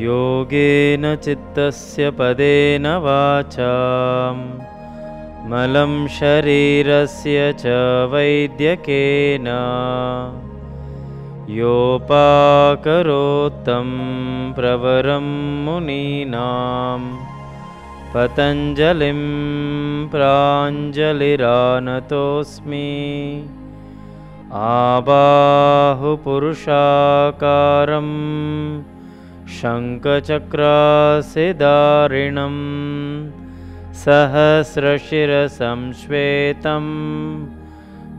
ಯೋಗೇನ ಚಿತ್ತಸ್ಯ ಪದೇನ ವಾಚಾಂ ಮಲಂ ಶರೀರಸ್ಯ ಚ ವೈದ್ಯಕೇನ ಯೋಪಾಕರೋತ್ತಂ ಪ್ರವರಂ ಮುನೀನಾಂ ಪತಂಜಲಿಂ ಪ್ರಾಂಜಲಿರಾನತೋಸ್ಮಿ ಆಬಾಹು ಪುರುಷಾಕಾರಂ ಶಂಖಚಕ್ರಾಸಿಧಾರಿಣಂ ಸಹಸ್ರಶಿರಸಂ ಶ್ವೇತಂ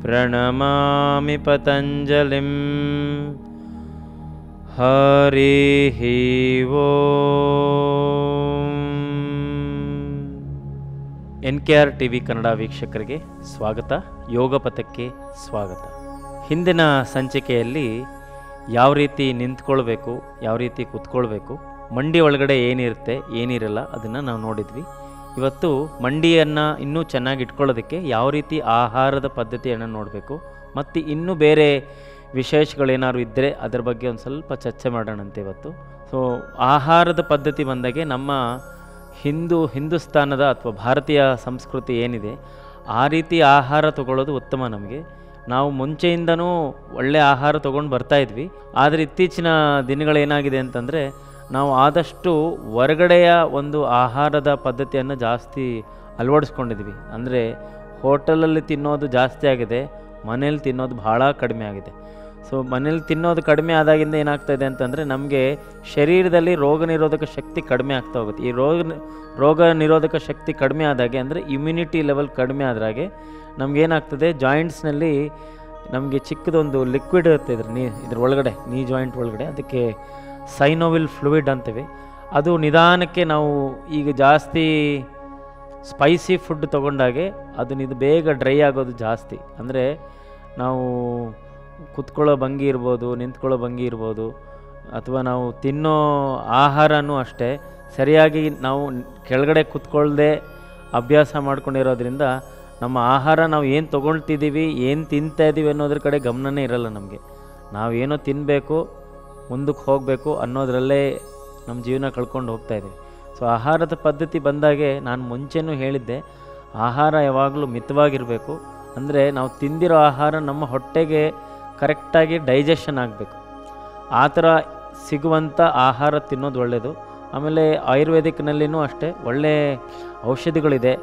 ಪ್ರಣಮಾಮಿ ಪತಂಜಲಿಂ. ಹರಿಃ ಓಂ. NKR TV Kannada ವೀಕ್ಷಕರಿಗೆ ಸ್ವಾಗತ. ಯೋಗ ಪಥಕ್ಕೆ ಸ್ವಾಗತ. ಹಿಂದಿನ ಸಂಚಿಕೆಯಲ್ಲಿ ಯಾವ ರೀತಿ ನಿಂತ್ಕೊಳ್ಬೇಕು, ಯಾವ ರೀತಿ ಕೂತ್ಕೊಳ್ಬೇಕು, ಮಂಡಿ ಒಳಗಡೆ ಏನಿರುತ್ತೆ ಏನಿರಲ್ಲ ಅದನ್ನು ನಾವು ನೋಡಿದ್ವಿ. ಇವತ್ತು ಮಂಡಿಯನ್ನು ಇನ್ನೂ ಚೆನ್ನಾಗಿ ಇಟ್ಕೊಳ್ಳೋದಕ್ಕೆ ಯಾವ ರೀತಿ ಆಹಾರದ ಪದ್ಧತಿಯನ್ನು ನೋಡಬೇಕು ಮತ್ತು ಇನ್ನೂ ಬೇರೆ ವಿಶೇಷಗಳೇನಾದ್ರು ಇದ್ದರೆ ಅದರ ಬಗ್ಗೆ ಒಂದು ಸ್ವಲ್ಪ ಚರ್ಚೆ ಮಾಡೋಣಂತೆ ಇವತ್ತು. ಸೊ ಆಹಾರದ ಪದ್ಧತಿ ಬಂದಾಗೆ ನಮ್ಮ ಹಿಂದೂಸ್ತಾನದ ಅಥವಾ ಭಾರತೀಯ ಸಂಸ್ಕೃತಿ ಏನಿದೆ ಆ ರೀತಿ ಆಹಾರ ತಗೊಳ್ಳೋದು ಉತ್ತಮ. ನಮಗೆ ನಾವು ಮುಂಚೆಯಿಂದನೂ ಒಳ್ಳೆಯ ಆಹಾರ ತೊಗೊಂಡು ಬರ್ತಾಯಿದ್ವಿ. ಆದರೆ ಇತ್ತೀಚಿನ ದಿನಗಳೇನಾಗಿದೆ ಅಂತಂದರೆ ನಾವು ಆದಷ್ಟು ಹೊರಗಡೆಯ ಒಂದು ಆಹಾರದ ಪದ್ಧತಿಯನ್ನು ಜಾಸ್ತಿ ಅಳವಡಿಸ್ಕೊಂಡಿದ್ವಿ. ಅಂದರೆ ಹೋಟೆಲಲ್ಲಿ ತಿನ್ನೋದು ಜಾಸ್ತಿ ಆಗಿದೆ, ಮನೇಲಿ ತಿನ್ನೋದು ಭಾಳ ಕಡಿಮೆ ಆಗಿದೆ. ಸೊ ಮನೇಲಿ ತಿನ್ನೋದು ಕಡಿಮೆ ಆದಾಗಿಂದ ಏನಾಗ್ತಾಯಿದೆ ಅಂತಂದರೆ ನಮಗೆ ಶರೀರದಲ್ಲಿ ರೋಗ ನಿರೋಧಕ ಶಕ್ತಿ ಕಡಿಮೆ ಆಗ್ತಾ ಹೋಗುತ್ತೆ. ಈ ರೋಗ ನಿರೋಧಕ ಶಕ್ತಿ ಕಡಿಮೆ ಆದಾಗೆ ಅಂದರೆ ಇಮ್ಯುನಿಟಿ ಲೆವೆಲ್ ಕಡಿಮೆ ಆದ್ರಾಗೆ ನಮಗೇನಾಗ್ತದೆ, ಜಾಯಿಂಟ್ಸ್ನಲ್ಲಿ ನಮಗೆ ಚಿಕ್ಕದೊಂದು ಲಿಕ್ವಿಡ್ ಇರುತ್ತೆ ಇದ್ರ ಒಳಗಡೆ, ನೀ ಜಾಯಿಂಟ್ ಒಳಗಡೆ, ಅದಕ್ಕೆ ಸೈನೋವಿಲ್ ಫ್ಲೂಯಿಡ್ ಅಂತೀವಿ. ಅದು ನಿಧಾನಕ್ಕೆ ನಾವು ಈಗ ಜಾಸ್ತಿ ಸ್ಪೈಸಿ ಫುಡ್ ತೊಗೊಂಡಾಗೆ ಇದು ಬೇಗ ಡ್ರೈ ಆಗೋದು ಜಾಸ್ತಿ. ಅಂದರೆ ನಾವು ಕುತ್ಕೊಳ್ಳೋ ಭಂಗಿ ಇರ್ಬೋದು, ನಿಂತ್ಕೊಳ್ಳೋ ಭಂಗಿ ಇರ್ಬೋದು, ಅಥವಾ ನಾವು ತಿನ್ನೋ ಆಹಾರನೂ ಅಷ್ಟೇ ಸರಿಯಾಗಿ ನಾವು ಕೆಳಗಡೆ ಕುತ್ಕೊಳ್ಳದೆ ಅಭ್ಯಾಸ ಮಾಡ್ಕೊಂಡಿರೋದ್ರಿಂದ ನಮ್ಮ ಆಹಾರ ನಾವು ಏನು ತೊಗೊಳ್ತಿದ್ದೀವಿ, ಏನು ತಿಂತಾಯಿದ್ದೀವಿ ಅನ್ನೋದ್ರ ಕಡೆ ಗಮನನೇ ಇರಲ್ಲ ನಮಗೆ. ನಾವೇನೋ ತಿನ್ನಬೇಕು, ಮುಂದಕ್ಕೆ ಹೋಗಬೇಕು ಅನ್ನೋದರಲ್ಲೇ ನಮ್ಮ ಜೀವನ ಕಳ್ಕೊಂಡು ಹೋಗ್ತಾಯಿದ್ದೀವಿ. ಸೊ ಆಹಾರದ ಪದ್ಧತಿ ಬಂದಾಗೆ ನಾನು ಮುಂಚೆನೂ ಹೇಳಿದ್ದೆ, ಆಹಾರ ಯಾವಾಗಲೂ ಮಿತವಾಗಿರಬೇಕು. ಅಂದರೆ ನಾವು ತಿಂದಿರೋ ಆಹಾರ ನಮ್ಮ ಹೊಟ್ಟೆಗೆ ಕರೆಕ್ಟಾಗಿ ಡೈಜೆಷನ್ ಆಗಬೇಕು. ಆ ಥರ ಸಿಗುವಂಥ ಆಹಾರ ತಿನ್ನೋದು ಒಳ್ಳೆಯದು. ಆಮೇಲೆ ಆಯುರ್ವೇದಿಕ್ನಲ್ಲಿನೂ ಅಷ್ಟೇ ಒಳ್ಳೆಯ ಔಷಧಿಗಳಿದೆ.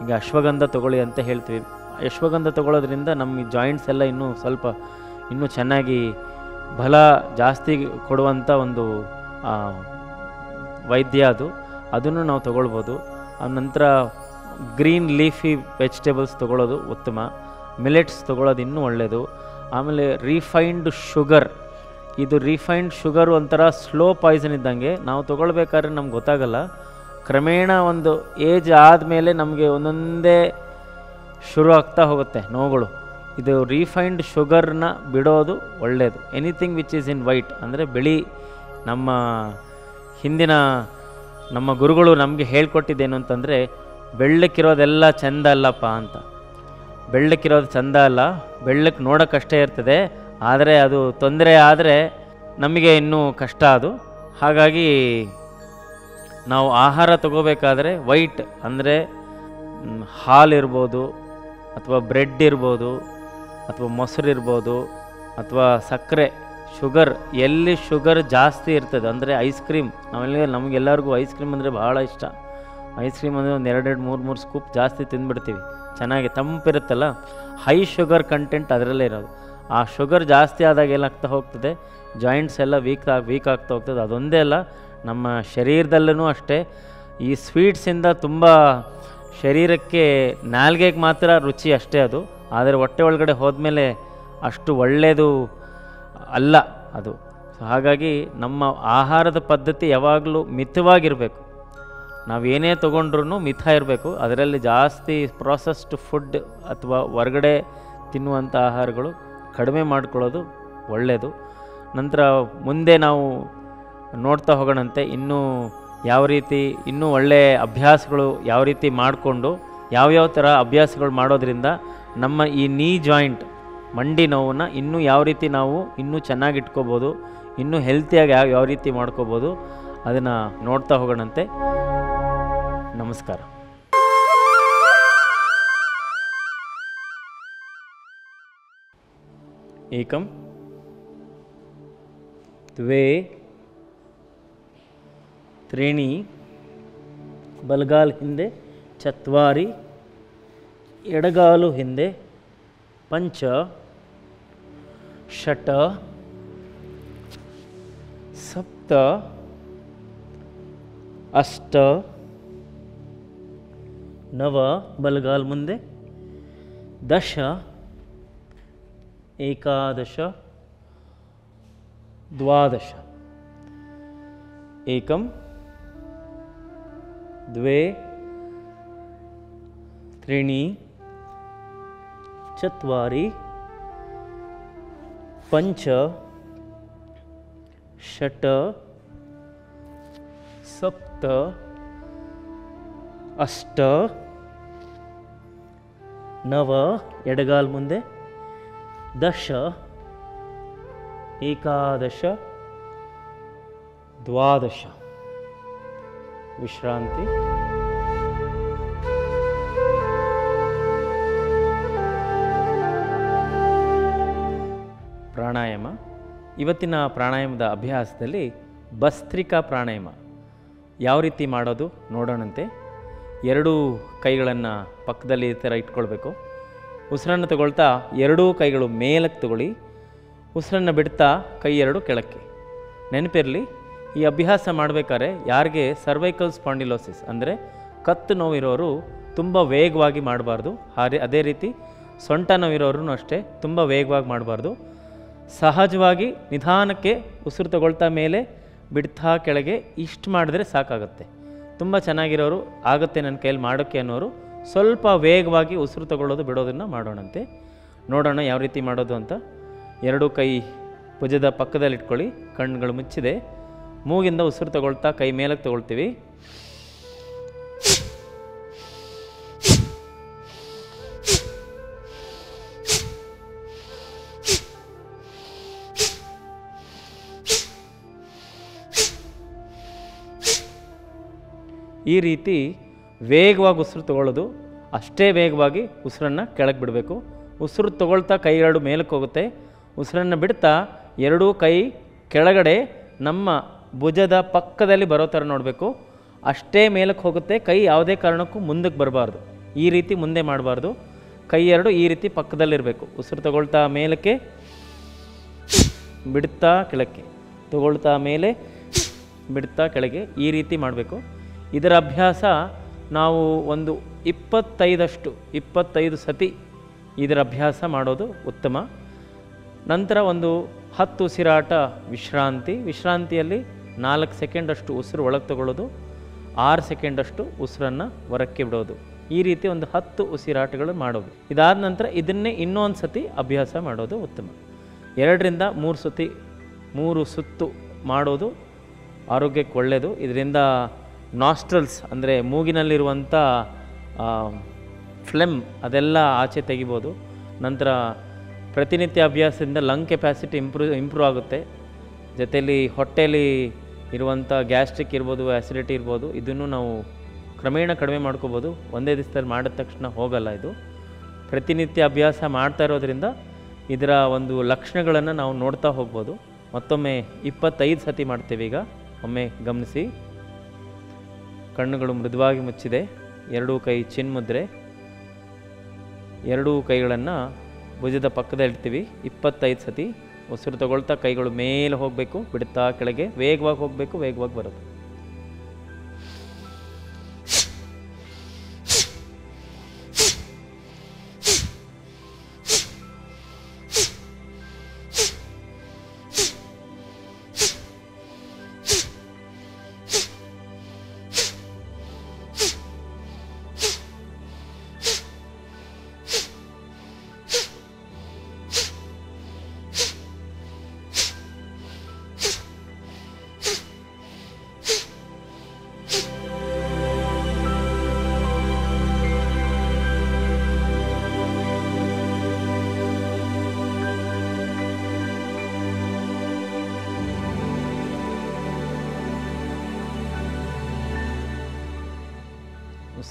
ಈಗ ಅಶ್ವಗಂಧ ತೊಗೊಳ್ಳಿ ಅಂತ ಹೇಳ್ತೀವಿ. ಅಶ್ವಗಂಧ ತೊಗೊಳ್ಳೋದ್ರಿಂದ ನಮ್ಮ ಜಾಯಿಂಟ್ಸ್ ಎಲ್ಲ ಇನ್ನೂ ಚೆನ್ನಾಗಿ ಬಲ ಜಾಸ್ತಿ ಕೊಡುವಂಥ ಒಂದು ವೈದ್ಯ ಅದನ್ನು ನಾವು ತೊಗೊಳ್ಬೋದು. ಆನಂತರ ಗ್ರೀನ್ ಲೀಫಿ ವೆಜಿಟೇಬಲ್ಸ್ ತೊಗೊಳ್ಳೋದು ಉತ್ತಮ. ಮಿಲೆಟ್ಸ್ ತೊಗೊಳ್ಳೋದು ಇನ್ನೂ ಒಳ್ಳೆಯದು. ಆಮೇಲೆ ರಿಫೈನ್ಡ್ ಶುಗರ್, ಇದು ರಿಫೈನ್ಡ್ ಶುಗರು ಒಂಥರ ಸ್ಲೋ ಪಾಯ್ಸನ್ ಇದ್ದಂಗೆ. ನಾವು ತೊಗೊಳ್ಬೇಕಾದ್ರೆ ನಮ್ಗೆ ಗೊತ್ತಾಗಲ್ಲ, ಕ್ರಮೇಣ ಒಂದು ಏಜ್ ಆದಮೇಲೆ ನಮಗೆ ಒಂದೊಂದೇ ಶುರು ಆಗ್ತಾ ಹೋಗುತ್ತೆ ನೋವುಗಳು. ಇದು ರಿಫೈನ್ಡ್ ಶುಗರ್ನ ಬಿಡೋದು ಒಳ್ಳೆಯದು. Anything which is in white ಅಂದರೆ ಬಿಳಿ. ನಮ್ಮ ಗುರುಗಳು ನಮಗೆ ಹೇಳ್ಕೊಟ್ಟಿದ್ದೇನು ಅಂತಂದರೆ, ಬೆಳ್ಳಕ್ಕಿರೋದೆಲ್ಲ ಚೆಂದ ಅಲ್ಲಪ್ಪ ಅಂತ. ಬೆಳ್ಳಕ್ಕಿರೋದು ಚೆಂದ ಅಲ್ಲ, ಬೆಳ್ಳಕ್ಕೆ ನೋಡೋಕ್ಕಷ್ಟೇ ಇರ್ತದೆ, ಆದರೆ ಅದು ತೊಂದರೆ ಆದರೆ ನಮಗೆ ಇನ್ನೂ ಕಷ್ಟ ಅದು. ಹಾಗಾಗಿ ನಾವು ಆಹಾರ ತಗೋಬೇಕಾದ್ರೆ ವೈಟ್ ಅಂದರೆ ಹಾಲಿರ್ಬೋದು, ಅಥವಾ ಬ್ರೆಡ್ ಇರ್ಬೋದು, ಅಥವಾ ಮೊಸರು ಇರ್ಬೋದು, ಅಥವಾ ಸಕ್ಕರೆ, ಶುಗರ್, ಎಲ್ಲಿ ಶುಗರ್ ಜಾಸ್ತಿ ಇರ್ತದೆ ಅಂದರೆ ಐಸ್ ಕ್ರೀಮ್. ನಮಗೆಲ್ಲರಿಗೂ ಐಸ್ ಕ್ರೀಮ್ ಅಂದರೆ ಭಾಳ ಇಷ್ಟ. ಐಸ್ ಕ್ರೀಮ್ ಅಂದರೆ ಒಂದು 2-3 ಸ್ಕೂಪ್ ಜಾಸ್ತಿ ತಿಂದುಬಿಡ್ತೀವಿ. ಚೆನ್ನಾಗಿ ತಂಪಿರುತ್ತಲ್ಲ, ಹೈ ಶುಗರ್ ಕಂಟೆಂಟ್ ಅದರಲ್ಲೇ ಇರೋದು. ಆ ಶುಗರ್ ಜಾಸ್ತಿ ಆದಾಗ ಏನಾಗ್ತಾ ಹೋಗ್ತದೆ, ಜಾಯಿಂಟ್ಸ್ ಎಲ್ಲ ವೀಕ್ ಆಗ್ತಾ ಹೋಗ್ತದೆ. ಅದೊಂದೇ ಅಲ್ಲ, ನಮ್ಮ ಶರೀರದಲ್ಲೂ ಅಷ್ಟೇ ಈ ಸ್ವೀಟ್ಸಿಂದ ತುಂಬ ಶರೀರಕ್ಕೆ, ನಾಲ್ಗೆಗೆ ಮಾತ್ರ ರುಚಿ ಅಷ್ಟೇ ಅದು, ಆದರೆ ಹೊಟ್ಟೆ ಒಳಗಡೆ ಹೋದ್ಮೇಲೆ ಅಷ್ಟು ಒಳ್ಳೆಯದು ಅಲ್ಲ ಅದು. ಸೊ ಹಾಗಾಗಿ ನಮ್ಮ ಆಹಾರದ ಪದ್ಧತಿ ಯಾವಾಗಲೂ ಮಿತವಾಗಿರಬೇಕು. ನಾವೇನೇ ತೊಗೊಂಡ್ರೂ ಮಿತ ಇರಬೇಕು. ಅದರಲ್ಲಿ ಜಾಸ್ತಿ ಪ್ರಾಸೆಸ್ಡ್ ಫುಡ್ ಅಥವಾ ಹೊರಗಡೆ ತಿನ್ನುವಂಥ ಆಹಾರಗಳು ಕಡಿಮೆ ಮಾಡ್ಕೊಳ್ಳೋದು ಒಳ್ಳೆಯದು. ನಂತರ ಮುಂದೆ ನಾವು ನೋಡ್ತಾ ಹೋಗೋಣಂತೆ ಇನ್ನೂ ಯಾವ ರೀತಿ ಇನ್ನೂ ಒಳ್ಳೆಯ ಅಭ್ಯಾಸಗಳು ಯಾವ ರೀತಿ ಮಾಡಿಕೊಂಡು ಯಾವ್ಯಾವ ಥರ ಅಭ್ಯಾಸಗಳು ಮಾಡೋದ್ರಿಂದ ನಮ್ಮ ಈ ನೀ ಜಾಯಿಂಟ್ ಮಂಡಿ ನೋವನ್ನು ಇನ್ನೂ ಯಾವ ರೀತಿ ನಾವು ಇನ್ನೂ ಚೆನ್ನಾಗಿ ಇಟ್ಕೋಬೋದು, ಇನ್ನೂ ಹೆಲ್ತಿಯಾಗಿ ಯಾವ ರೀತಿ ಮಾಡ್ಕೋಬೋದು ಅದನ್ನು ನೋಡ್ತಾ ಹೋಗೋಣಂತೆ. ನಮಸ್ಕಾರ. ಏಕಂ ದ್ವೇ ತ್ರೀಣಿ ಬಲಗಾಲು ಹಿಂದೆ, ಚತ್ವಾರಿ ಎಡಗಾಲು ಹಿಂದೆ, ಪಂಚ ಷಟ ಸಪ್ತ ಅಷ್ಟ ನವ ಬಲಗಾಲು ಮುಂದೆ, ದಶ ಏಕಾದಶ ದ್ವಾದಶ. ಏಕಂ ದ್ವೇ ತ್ರೀಣಿ ಚತ್ವಾರಿ ಪಂಚ ಷಟ ಸಪ್ತ ಅಷ್ಟ ನವ ಎಡಗಾಲ್ ಮುಂದೆ, ದಶ ಏಕಾದಶ ದ್ವಾದಶ. ವಿಶ್ರಾಂತಿ. ಪ್ರಾಣಾಯಾಮ. ಇವತ್ತಿನ ಪ್ರಾಣಾಯಾಮದ ಅಭ್ಯಾಸದಲ್ಲಿ ಭಸ್ತ್ರಿಕಾ ಪ್ರಾಣಾಯಾಮ ಯಾವ ರೀತಿ ಮಾಡೋದು ನೋಡೋಣಂತೆ. ಎರಡೂ ಕೈಗಳನ್ನು ಪಕ್ಕದಲ್ಲಿ ಈ ಥರ ಇಟ್ಕೊಳ್ಬೇಕು. ಉಸಿರನ್ನು ತಗೊಳ್ತಾ ಎರಡೂ ಕೈಗಳು ಮೇಲಕ್ಕೆ ತಗೊಳ್ಳಿ. ಉಸಿರನ್ನು ಬಿಡ್ತಾ ಕೈ ಎರಡು ಕೆಳಕ್ಕೆ. ನೆನಪಿರಲಿ, ಈ ಅಭ್ಯಾಸ ಮಾಡಬೇಕಾದ್ರೆ ಯಾರಿಗೆ ಸರ್ವೈಕಲ್ ಸ್ಪಾಂಡಿಲೋಸಿಸ್ ಅಂದರೆ ಕತ್ತು ನೋವಿರೋರು ತುಂಬ ವೇಗವಾಗಿ ಮಾಡಬಾರ್ದು. ಅದೇ ರೀತಿ ಸೊಂಟ ನೋವಿರೋರು ಅಷ್ಟೇ ತುಂಬ ವೇಗವಾಗಿ ಮಾಡಬಾರ್ದು. ಸಹಜವಾಗಿ ನಿಧಾನಕ್ಕೆ ಉಸಿರು ತಗೊಳ್ತಾ ಮೇಲೆ ಬಿಡ್ತಾ ಕೆಳಗೆ ಇಷ್ಟು ಮಾಡಿದ್ರೆ ಸಾಕಾಗುತ್ತೆ. ತುಂಬ ಚೆನ್ನಾಗಿರೋರು ಆಗುತ್ತೆ ನನ್ನ ಕೈಯಲ್ಲಿ ಮಾಡೋಕ್ಕೆ ಅನ್ನೋರು ಸ್ವಲ್ಪ ವೇಗವಾಗಿ ಉಸಿರು ತಗೊಳ್ಳೋದು ಬಿಡೋದನ್ನು ಮಾಡೋಣಂತೆ. ನೋಡೋಣ ಯಾವ ರೀತಿ ಮಾಡೋದು ಅಂತ. ಎರಡೂ ಕೈ ಭುಜದ ಪಕ್ಕದಲ್ಲಿ ಇಟ್ಕೊಳ್ಳಿ, ಕಣ್ಣುಗಳು ಮುಚ್ಚಿದೆ. ಮೂಗಿಂದ ಉಸಿರು ತಗೊಳ್ತಾ ಕೈ ಮೇಲಕ್ಕೆ ತಗೊಳ್ತೀವಿ. ಈ ರೀತಿ ವೇಗವಾಗಿ ಉಸಿರು ತಗೊಳ್ಳೋದು, ಅಷ್ಟೇ ವೇಗವಾಗಿ ಉಸಿರನ್ನು ಕೆಳಗೆ ಬಿಡಬೇಕು. ಉಸಿರು ತಗೊಳ್ತಾ ಕೈ ಎರಡು ಮೇಲಕ್ಕೆ ಹೋಗುತ್ತೆ. ಉಸಿರನ್ನು ಬಿಡ್ತಾ ಎರಡೂ ಕೈ ಕೆಳಗಡೆ ನಮ್ಮ ಭುಜದ ಪಕ್ಕದಲ್ಲಿ ಬರೋ ಥರ ನೋಡಬೇಕು. ಅಷ್ಟೇ ಮೇಲಕ್ಕೆ ಹೋಗುತ್ತೆ. ಕೈ ಯಾವುದೇ ಕಾರಣಕ್ಕೂ ಮುಂದಕ್ಕೆ ಬರಬಾರ್ದು. ಈ ರೀತಿ ಮುಂದೆ ಮಾಡಬಾರ್ದು. ಕೈ ಎರಡು ಈ ರೀತಿ ಪಕ್ಕದಲ್ಲಿರಬೇಕು. ಉಸಿರು ತಗೊಳ್ತಾ ಮೇಲಕ್ಕೆ, ಬಿಡ್ತಾ ಕೆಳಕ್ಕೆ, ತಗೊಳ್ತಾ ಮೇಲೆ, ಬಿಡ್ತಾ ಕೆಳಗೆ, ಈ ರೀತಿ ಮಾಡಬೇಕು. ಇದರ ಅಭ್ಯಾಸ ನಾವು ಒಂದು 25 ಸತಿ ಇದರ ಅಭ್ಯಾಸ ಮಾಡೋದು ಉತ್ತಮ. ನಂತರ ಒಂದು 10 ಉಸಿರಾಟ ವಿಶ್ರಾಂತಿಯಲ್ಲಿ 4 ಸೆಕೆಂಡಷ್ಟು ಉಸಿರು ಒಳಗೆ ತಗೊಳ್ಳೋದು, 6 ಸೆಕೆಂಡಷ್ಟು ಉಸಿರನ್ನು ಹೊರಕ್ಕೆ ಬಿಡೋದು. ಈ ರೀತಿ ಒಂದು 10 ಉಸಿರಾಟಗಳು ಮಾಡೋದು. ಇದಾದ ನಂತರ ಇದನ್ನೇ ಇನ್ನೊಂದು ಸತಿ ಅಭ್ಯಾಸ ಮಾಡೋದು ಉತ್ತಮ. 2-3 ಸುತ್ತು ಮಾಡೋದು ಆರೋಗ್ಯಕ್ಕೆ ಒಳ್ಳೆಯದು. ಇದರಿಂದ ನಾಸ್ಟ್ರಲ್ಸ್ ಅಂದರೆ ಮೂಗಿನಲ್ಲಿರುವಂಥ ಫ್ಲೆಮ್ ಅದೆಲ್ಲ ಆಚೆ ತೆಗಿಬೋದು. ನಂತರ ಪ್ರತಿನಿತ್ಯ ಅಭ್ಯಾಸದಿಂದ ಲಂಗ್ ಕೆಪಾಸಿಟಿ ಇಂಪ್ರೂವ್ ಆಗುತ್ತೆ. ಜೊತೆಯಲ್ಲಿ ಹೊಟ್ಟೆಯಲ್ಲಿ ಇರುವಂಥ ಗ್ಯಾಸ್ಟ್ರಿಕ್ ಇರ್ಬೋದು, ಆ್ಯಸಿಡಿಟಿ ಇರ್ಬೋದು, ಇದನ್ನು ನಾವು ಕ್ರಮೇಣ ಕಡಿಮೆ ಮಾಡ್ಕೋಬೋದು. ಒಂದೇ ದಿವಸದಲ್ಲಿ ಮಾಡಿದ ತಕ್ಷಣ ಹೋಗಲ್ಲ. ಇದು ಪ್ರತಿನಿತ್ಯ ಅಭ್ಯಾಸ ಮಾಡ್ತಾ ಇರೋದ್ರಿಂದ ಇದರ ಒಂದು ಲಕ್ಷಣಗಳನ್ನು ನಾವು ನೋಡ್ತಾ ಹೋಗ್ಬೋದು. ಮತ್ತೊಮ್ಮೆ 25 ಸತಿ ಮಾಡ್ತೇವೆ. ಈಗ ಒಮ್ಮೆ ಗಮನಿಸಿ. ಕಣ್ಣುಗಳು ಮೃದುವಾಗಿ ಮುಚ್ಚಿದೆ. ಎರಡೂ ಕೈ ಚಿನ್ಮುದ್ರೆ. ಎರಡೂ ಕೈಗಳನ್ನು ಭುಜದ ಪಕ್ಕದಲ್ಲಿ ಇಡ್ತೀವಿ. 25 ಸತಿ ಉಸಿರು ತಗೊಳ್ತಾ ಕೈಗಳು ಮೇಲೆ ಹೋಗಬೇಕು, ಬಿಡ್ತಾ ಕೆಳಗೆ, ವೇಗವಾಗಿ ಹೋಗಬೇಕು, ವೇಗವಾಗಿ ಬರೋದು.